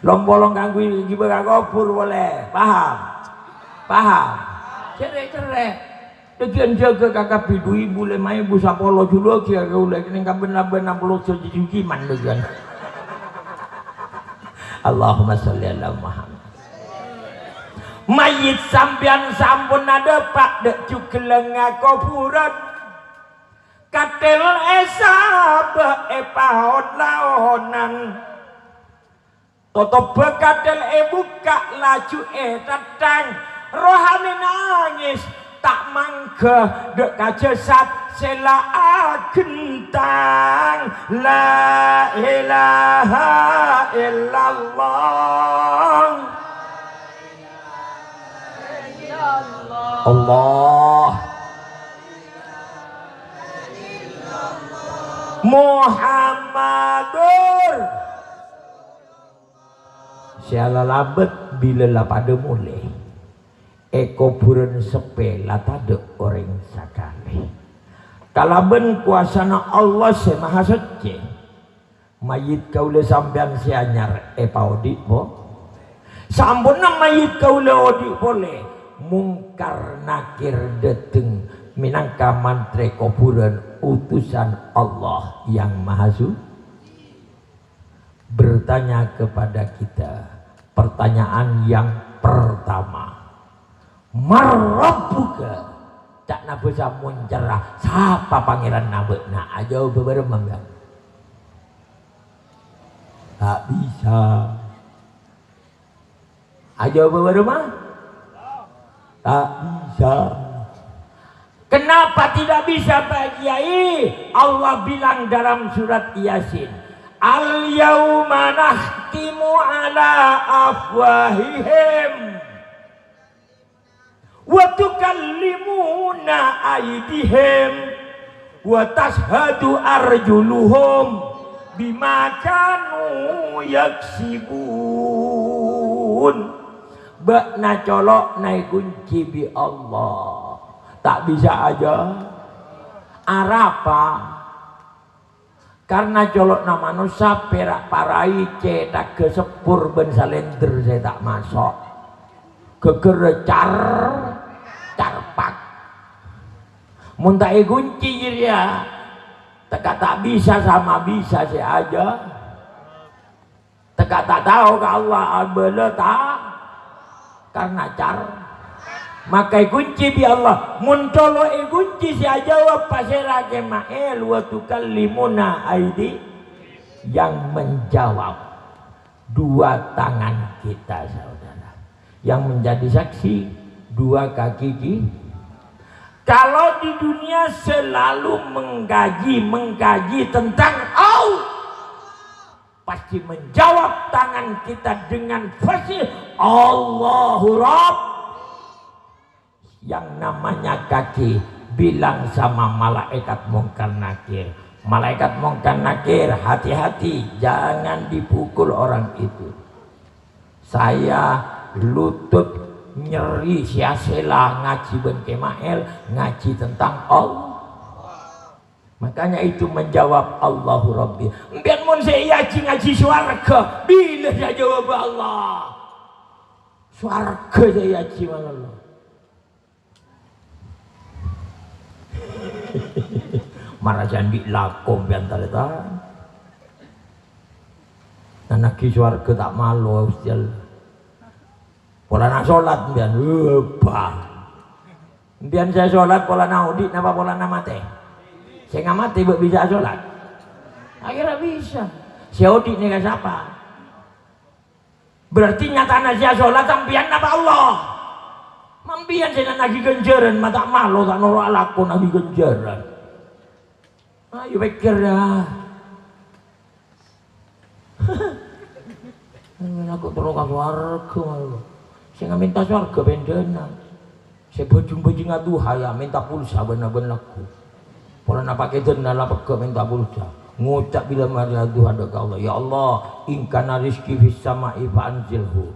Lombolong kanggu giba kagopur boleh. Paham? Paham? Cerai-cerai. Dekian jaga kakak pidu ibu lemai ibu sapolo dulu kia kau lagi ni benar-benar perlu sejuki man dekian. Allahumma sholli ala Muhammad. Mayit sampian sampun ada pak dek cukeleng kuburan. Katel esab epahon laonan. Toto bekatel buka laju datang. Rohani nangis tak mangga dek kajesat sela gentang la ilaha illallah Allah Muhammadur siala labet bila pada mulai kuburan sepe latade orang sakali kalaben kuasana Allah semaha sece mayit kaula sampean si anyar paudi po sampuna mayit kaula odi boleh mungkar nakir deteng minangka mantre kuburan utusan Allah yang maha suci bertanya kepada kita pertanyaan yang pertama Marabbuka tak nak bisa mencerah siapa pangeran nabe nak aja beberapa mangga tak bisa aja beberapa tak bisa. Kenapa tidak bisa Pak Kiai? Allah bilang dalam surat Yasin al yauma nahtimu ala afwahihim wa tukallimuna aydihim wa tashhadu arjuluhum bima kanu yaksibun. Bakna colok naik kunci bi Allah tak bisa aja arapa karena colok nama manusia perak parai cetak ke sepur ben salender saya tak masuk kegerecar carpak muntai kunci dia tak bisa sama bisa saya aja tak tahu ke Allah albela tak karena car maka kunci bi Allah muncolo kunci si jawab pasera ke ma'el wa tukallimuna aidi yang menjawab dua tangan kita saudara yang menjadi saksi dua kaki kalau di dunia selalu mengkaji tentang Allah pasti menjawab tangan kita dengan fasih Allahu Rabb yang namanya kaki bilang sama malaikat mungkar nakir malaikat mungkar nakir hati-hati jangan dipukul orang itu saya lutut nyeri sia-sela ngaji ben Kemael ngaji tentang Allah makanya itu menjawab Allahu Rabbi biar mun saya ngaji swarga bila saya jawab Allah swarga saya ngaji Allah marah jandi lakom biantar itu anak swarga tak malu ustaz pola nak sholat bian bian saya sholat pola nak audit apa pola nak mati saya nggak mati bisa sholat akhirnya bisa saya audit nih kan siapa berarti nyata saya sholat sampian apa Allah mampian saya lagi genjaran mata malu tak nolak laku lagi genjaran ayo pikir ya aku terus ke warga malu saya nggak minta warga bendenan saya bojung-bojung aduh ya minta pulsa benar-benar aku pola nak pakai denda lah peka minta pulsa ngucap bila mari aduh ada ke Allah ya Allah ingkana rizki fis sama'i fa anzilhu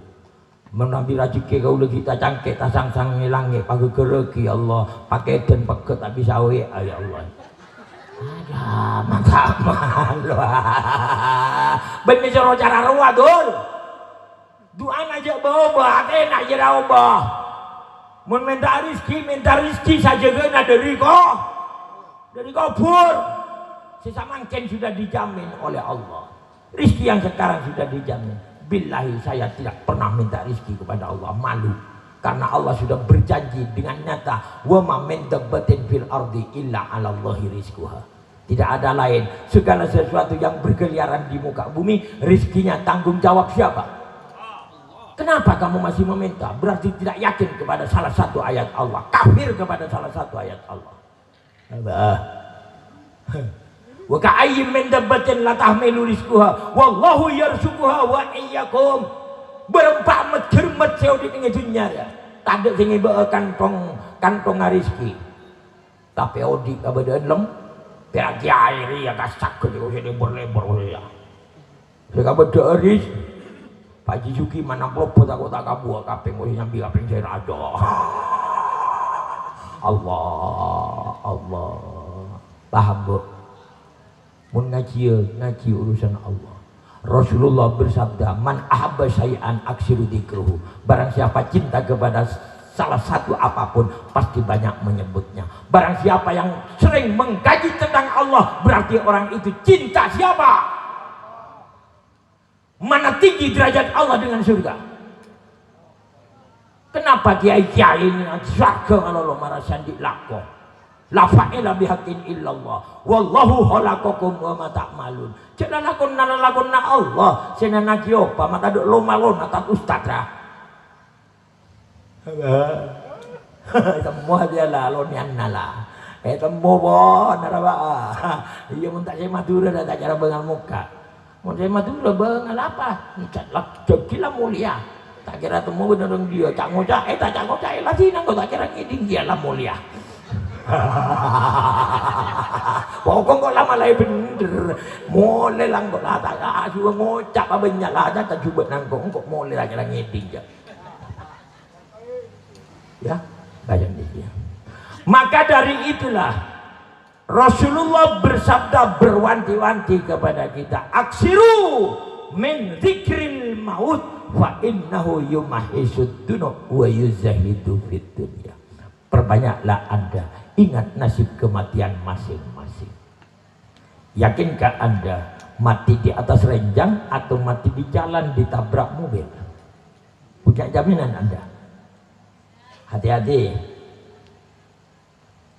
menabi rezeki kau lagi kita cangkek tak sang-sang ngilangi pagi gereki ya Allah pakai den peka tak bisa we ya Allah Ada mata malu. Bener cara ruah dul. Doa aja bawa, enak je dah ubah. Mun minta rezeki saja kena dari kau pur. Sisa mungkin sudah dijamin oleh Allah. Rezeki yang sekarang sudah dijamin. Billahi saya tidak pernah minta rezeki kepada Allah, malu. Karena Allah sudah berjanji dengan nyata, wa ma min dabbatin fil ardi illa 'ala Allahi rizquha. Tidak ada lain, segala sesuatu yang berkeliaran di muka bumi, rezekinya tanggung jawab siapa? Kenapa kamu masih meminta? Berarti tidak yakin kepada salah satu ayat Allah, kafir kepada salah satu ayat Allah. Wa ka'ayyin min dabbatin la tahmilu rizquha wallahu yarzuquha wa iyyakum. Berempat cermet seo di tengah dunia ya. Tak ada sing iba kantong rezeki. Tapi odi kabedean lem perak air ya kasak ke lebor-lebor ya. Seka beda aris Pak Jisuki mana klopot aku tak kabua kaping wis nyambi kaping saya ada. Allah. Paham bu? Mun ngaji urusan Allah. Rasulullah bersabda, man ahabba syai'an aksiru dzikruhu. Barang siapa cinta kepada salah satu apapun pasti banyak menyebutnya. Barang siapa yang sering mengkaji tentang Allah berarti orang itu cinta siapa? Mana tinggi derajat Allah dengan surga. Kenapa kiai-kiai ini surga kalau marasan di lako? La fa'ila bihaqqin illallah wallahu khalaqakum wa ma ta'malun. Cek lakon Allah senana kiopa mata duk loma-lona tak ustaz lah. Semua dia lah lonian lah. Temu bon naraba. Iya mun tak saya Madura dah tak cara bengal muka. Mun saya Madura bengal apa? Cat gila mulia. Tak kira temu bener dia tak ngocak tak ngocak lah sih nang tak kira ngiding dia lah mulia. Pokok kok lama lagi bener mulai lang kok lah tak juga ngocap apa nyala aja tak coba nangkong kok mulai lagi ngeding ya bayang dia. Maka dari itulah Rasulullah bersabda berwanti-wanti kepada kita, aksiru min dzikril maut fa innahu yumahisud dunub wa yuzahidu fid dunya. Perbanyaklah Anda ingat nasib kematian masing-masing. Yakinkah Anda mati di atas ranjang atau mati di jalan ditabrak mobil? Punya jaminan Anda? Hati-hati.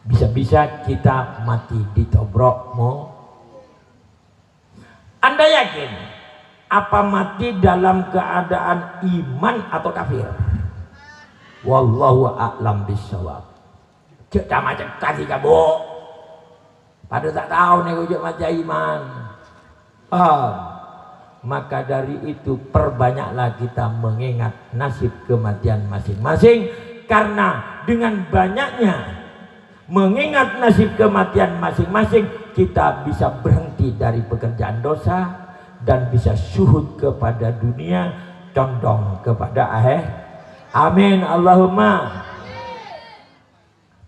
Bisa-bisa kita mati ditabrak Anda yakin? Apa mati dalam keadaan iman atau kafir? Wallahu a'lam bissawab. Cek macam kasih kabuk. Pada tak tahu nih ujung macam iman. Maka dari itu perbanyaklah kita mengingat nasib kematian masing-masing. Karena dengan banyaknya mengingat nasib kematian masing-masing, kita bisa berhenti dari pekerjaan dosa dan bisa syuhud kepada dunia, condong kepada akhir. Amin Allahumma.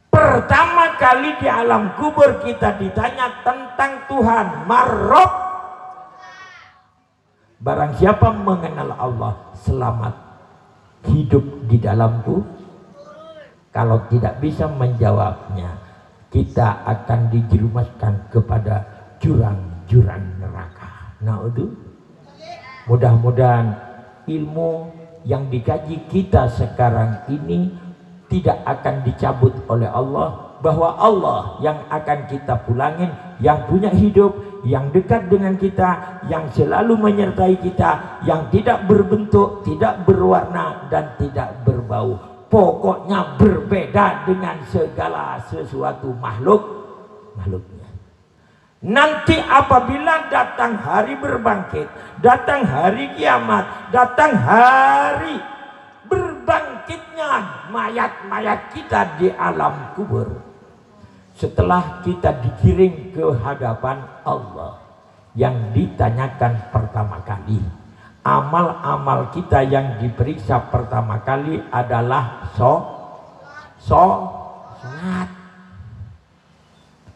Pertama kali di alam kubur kita ditanya tentang Tuhan, Marrob. Barang siapa mengenal Allah selamat hidup di dalam kubur. Kalau tidak bisa menjawabnya, kita akan dijerumuskan kepada jurang-jurang neraka. Na'udhu. Mudah-mudahan ilmu yang dikaji kita sekarang ini tidak akan dicabut oleh Allah, bahwa Allah yang akan kita pulangin, yang punya hidup, yang dekat dengan kita, yang selalu menyertai kita, yang tidak berbentuk, tidak berwarna dan tidak berbau. Pokoknya berbeda dengan segala sesuatu makhluknya. Nanti apabila datang hari berbangkit, datang hari kiamat, datang hari berbangkitnya mayat-mayat kita di alam kubur, setelah kita digiring ke hadapan Allah, yang ditanyakan pertama kali, amal-amal kita yang diperiksa pertama kali adalah sholat.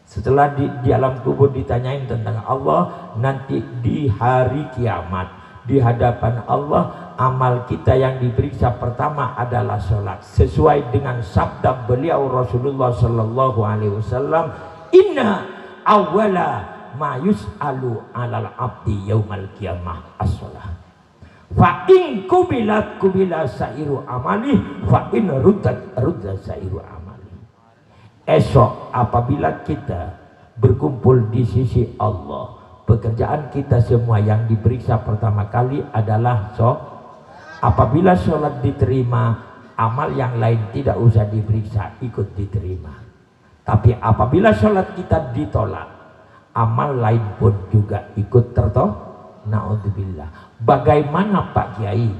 Setelah di alam kubur ditanyain tentang Allah, nanti di hari kiamat di hadapan Allah, amal kita yang diperiksa pertama adalah sholat, sesuai dengan sabda beliau Rasulullah Sallallahu Alaihi Wasallam, inna awwala ma yus'alu alal abdi yaumal qiyamah as-sholah, fa in kubilat kubila sairu amali, fa in ruddat ruddat sairu amali. Esok apabila kita berkumpul di sisi Allah, pekerjaan kita semua yang diperiksa pertama kali adalah apabila sholat diterima, amal yang lain tidak usah diperiksa, ikut diterima. Tapi apabila sholat kita ditolak, amal lain pun juga ikut tertolak. Na'udzubillah. Bagaimana Pak Kiai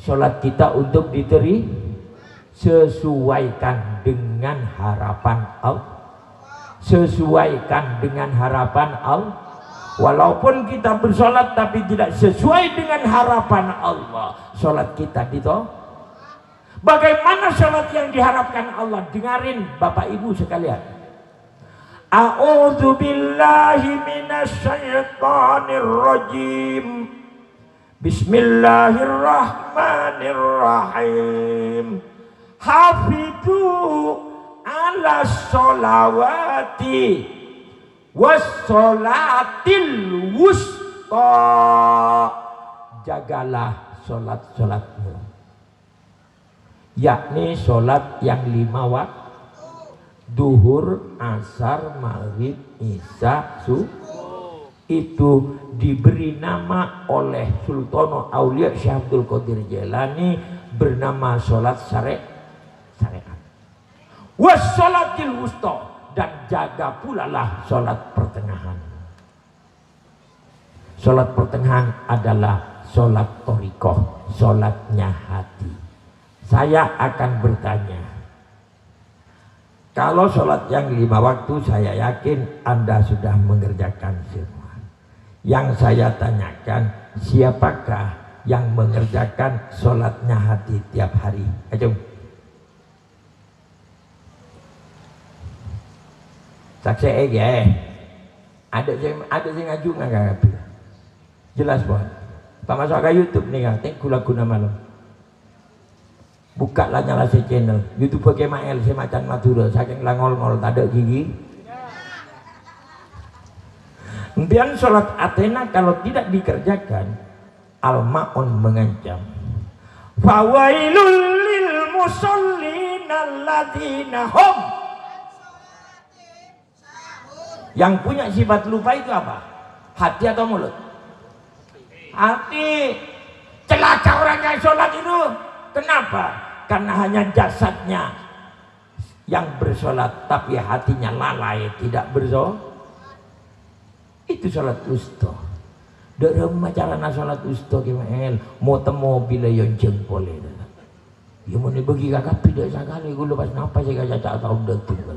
sholat kita untuk diterima? Sesuaikan dengan harapan Allah, sesuaikan dengan harapan Allah. Walaupun kita bersolat tapi tidak sesuai dengan harapan Allah, solat kita ditolak. Bagaimana solat yang diharapkan Allah? Dengarin Bapak Ibu sekalian. A'udzu billahi minasyaitonir rajim. Bismillahirrahmanirrahim. Hafidhu ala sholawati wassolatil wusta. Jagalah sholat-sholatmu, yakni sholat yang 5 waktu, duhur, asar, maghrib, isya, subuh. Itu diberi nama oleh Sultan Aulia Syekh Abdul Qadir Jailani bernama sholat syariat. Wassolatil wusta, dan jaga pula lah sholat pertengahan. Sholat pertengahan adalah sholat thariqah, sholatnya hati. Saya akan bertanya, kalau sholat yang 5 waktu saya yakin Anda sudah mengerjakan semua. Yang saya tanyakan, siapakah yang mengerjakan sholatnya hati tiap hari? Ayo. Saksi ya, ada yang ngaju nggak? Jelas Bos. Pak masuk ke YouTube nih kan, tengok guna malam. Buka lah nyala si channel YouTube pakai mael si macan Madura, saking langol-ngol tak ada gigi. Kemudian sholat Athena kalau tidak dikerjakan, Al-Ma'un mengancam. Fawailul lil musallin alladzina hum. Yang punya sifat lupa itu apa? Hati atau mulut? Hati. Celaka orang yang sholat itu. Kenapa? Karena hanya jasadnya yang bersolat, tapi hatinya lalai tidak bersolat. Itu sholat usta. Dalam macarana sholat usta gimana? Mau temu bila yang jempol itu. Ya mau dibagi kakak tidak sekali. Gue lepas nafas saya cacat atau udah tinggal.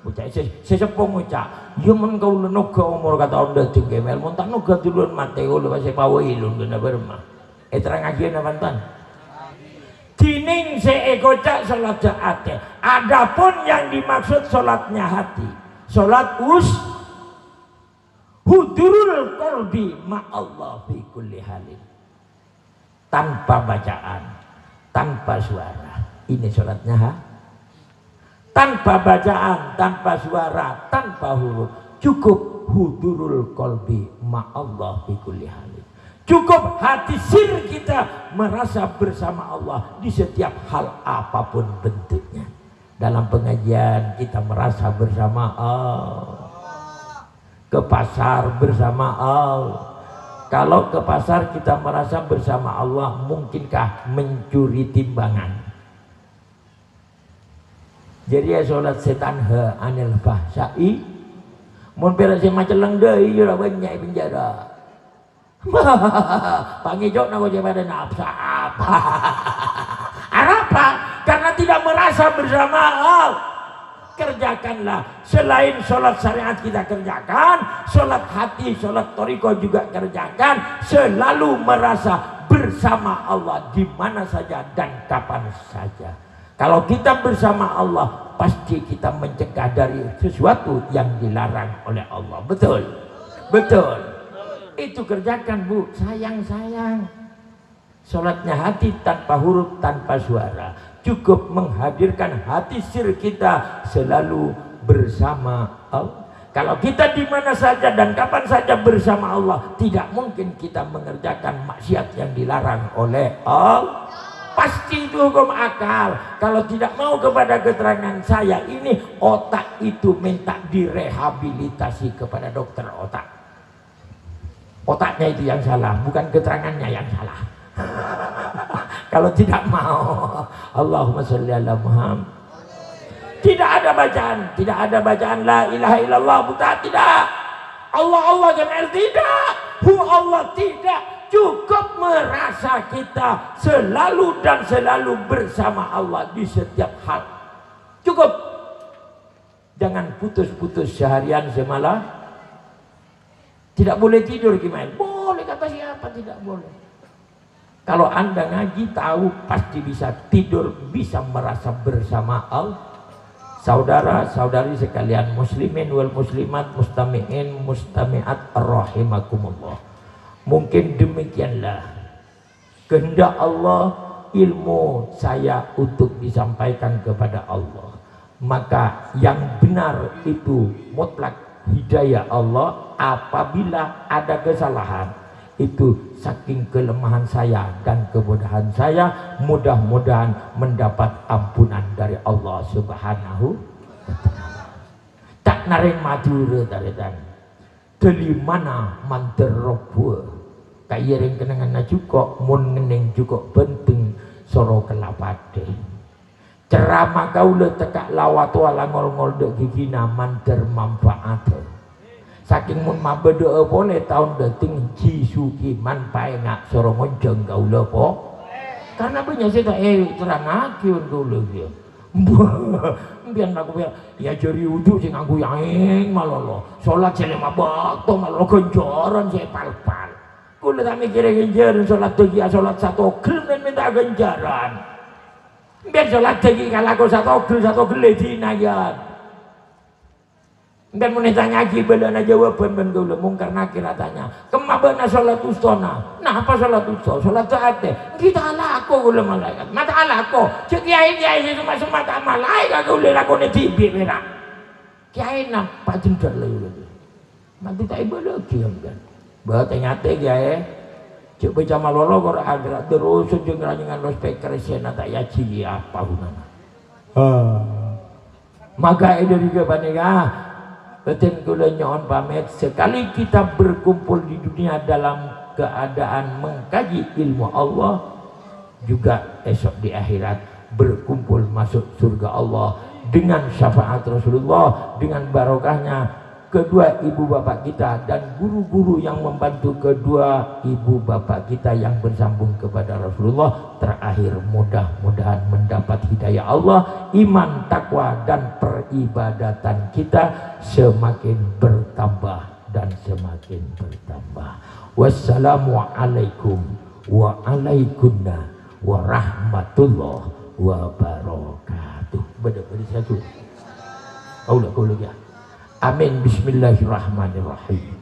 Ucap saya sepong ucap, ya men kau noga umur kata udah tinggal, men tak noga duluan mati kau lepas saya bawa ilun kena bermah. Terang aja namantan. Dining seekocak sholat hati. Adapun yang dimaksud sholatnya hati, sholat hudurul qalbi ma'allah fi kulli halin. Tanpa bacaan, tanpa suara. Ini sholatnya hati. Tanpa bacaan, tanpa suara, tanpa huruf, cukup hudurul qalbi ma'allah fi kulli halin. Cukup hati sir kita merasa bersama Allah di setiap hal apapun bentuknya. Dalam pengajian kita merasa bersama Allah, ke pasar bersama Allah. Kalau ke pasar kita merasa bersama Allah, mungkinkah mencuri timbangan? Jadi ya sholat setan ha anil fahsai mun perase maceleng deui ora banyak penjara. Pangijok na goje pada nafsa apa? Apa? Karena tidak merasa bersama Allah. Kerjakanlah selain sholat syariat kita kerjakan, sholat hati, sholat thariqah juga kerjakan, selalu merasa bersama Allah di mana saja dan kapan saja. Kalau kita bersama Allah pasti kita mencegah dari sesuatu yang dilarang oleh Allah. Betul? Betul. Itu kerjakan Bu, sayang-sayang. Sholatnya hati tanpa huruf, tanpa suara. Cukup menghadirkan hati sir kita selalu bersama Allah. Kalau kita di mana saja dan kapan saja bersama Allah, tidak mungkin kita mengerjakan maksiat yang dilarang oleh Allah. Pasti itu hukum akal. Kalau tidak mau kepada keterangan saya ini, otak itu minta direhabilitasi kepada dokter otak. Otaknya itu yang salah, bukan keterangannya yang salah. Kalau tidak mau, Allahumma sholli ala Muhammad. Tidak ada bacaan la ilaha illallah, bukan, tidak. Allah jamaah, tidak. Allah tidak. Cukup merasa kita selalu dan selalu bersama Allah di setiap hal. Cukup. Jangan putus-putus seharian semalam. Tidak boleh tidur gimana? Boleh, kata siapa tidak boleh. Kalau Anda ngaji tahu pasti bisa tidur, bisa merasa bersama Allah. Saudara-saudari sekalian, muslimin wal muslimat, mustami'in mustami'at rahimakumullah. Mungkin demikianlah kehendak Allah ilmu saya untuk disampaikan kepada Allah. Maka yang benar itu mutlak hidayah Allah. Apabila ada kesalahan, itu saking kelemahan saya dan kebodohan saya, mudah-mudahan mendapat ampunan dari Allah Subhanahu wa ta'ala. Tak naring madura taretan telimana manterobu kayiring kenangan juga mun ngening juga penting soro kelapade ceramah kaula tekak lawat wala ngol-ngol dek gigina manter manfaat. Saking mun mabedo boleh tahun deting jisuki man pae ngak soro ngonceng gaula po. Karena banyak saya tak terang akiun dulu dia. Biar aku ya jari uduk sing aku yang malolo. Salat selama waktu malolo genjaran saya pal-pal. Kula tak mikir genjaran salat degi salat satu gel men minta genjaran. Biar salat degi kalau aku satu gel dinayan. Dan menita ngaji belana jawaban ben gaula mungkar nakir tanya kemabana salat ustona. Nah apa salat usto? Salat taate. Kita laku gaula malaikat. Mata alako. Cek kiai semua tak malaikat gaula lakone tibi merah. Kiai nampak jendar lagi. Mati tak ibu lagi kan. Bah ternyata kiai cek baca malolo kor agak terus jeung ranyangan los pekeresena tak yaci apa hunana. Maka itu juga panika betul kula nyon pamit, sekali kita berkumpul di dunia dalam keadaan mengkaji ilmu Allah, juga esok di akhirat berkumpul masuk surga Allah dengan syafaat Rasulullah, dengan barokahnya kedua ibu bapak kita dan guru-guru yang membantu kedua ibu bapak kita yang bersambung kepada Rasulullah. Terakhir mudah-mudahan mendapat hidayah Allah, iman, takwa dan peribadatan kita semakin bertambah dan semakin bertambah. Wassalamualaikum waalaikumsalam warahmatullahi wabarakatuh. Beda-beda satu. Kau lagi. Amin. Bismillahirrahmanirrahim.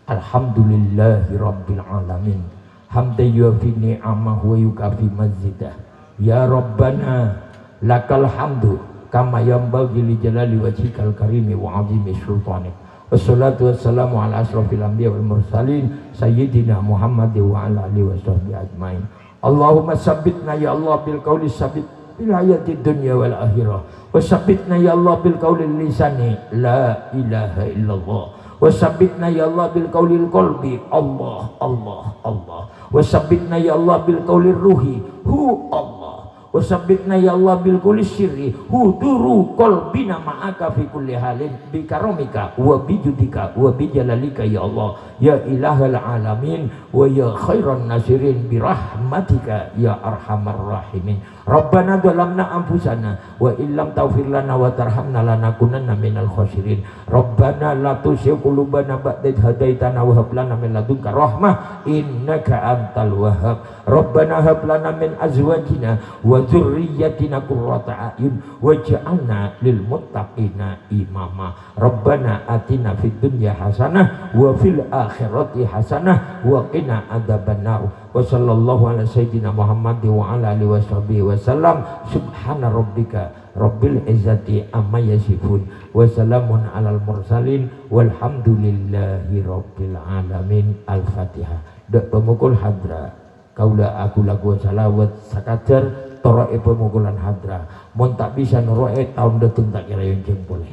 Alhamdulillahi rabbil alamin. Hamdan yuafi ni'amahu wa yukafi mazidah. Ya Rabbana lakal hamdu kama yanbaghi li jalali wajhikal karimi wa 'azimi sultanik. Wassalatu wassalamu ala asrofil anbiya wal mursalin sayyidina Muhammad wa ala alihi washabbihi ajmain. Allahumma sabbitna ya Allah bil qawli sabit fil hayati dunya wal akhirah. Wasabbitna ya Allah bil qaulil lisani la ilaha illallah. Wasabbitna ya Allah bil qaulil qalbi Allah Allah Allah. Wasabbitna ya Allah bil qaulir ruhi hu Allah. Wasabbitna ya Allah bil qauli sirri huduru qalbina ma'aka fi kulli halin bi karamika wa bi judika wa bi jalalika ya Allah ya ilahal alamin wa ya khairan nasirin birahmatika ya arhamar rahimin. Rabbana dhalamna anfusana wa illam taghfir lana wa tarhamna lanakunanna minal khasirin. Rabbana la tuzigh qulubana ba'da idh hadaitana wa hab lana min ladunka rahmah innaka antal wahhab. Rabbana hab lana min azwajina wa dzurriyyatina qurrata a'yun waj'alna lil muttaqina imama. Rabbana atina fid dunya hasanah wa fil akhirati hasanah wa qina adzabannar. Wa sallallahu ala sayyidina Muhammad wa ala alihi washabihi wasallam. Subhana rabbika rabbil izzati amma yasifun wa salamun alal mursalin walhamdulillahi rabbil alamin. Al-Fatihah. Dak pemukul hadra kaula aku lagu salawat sakajar toroe pemukulan hadra mun tak bisa noroe tahun dateng tak kira yang boleh.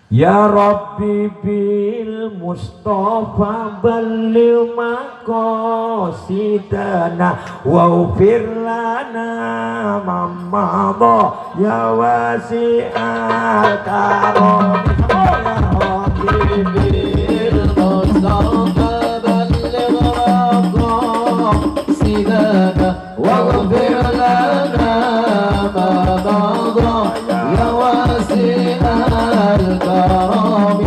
Ya Rabbi bil Mustafa balil maqasidana waghfir lana mamma ya wasi'al karam. Ya Rabbi bil Mustafa balil maqasidana waghfir lana mamma ya wasi'al karam.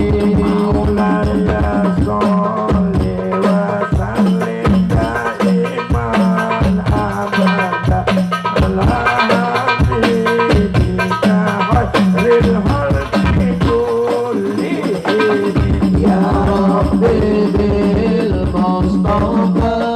Ya Rabbi bil Mustafa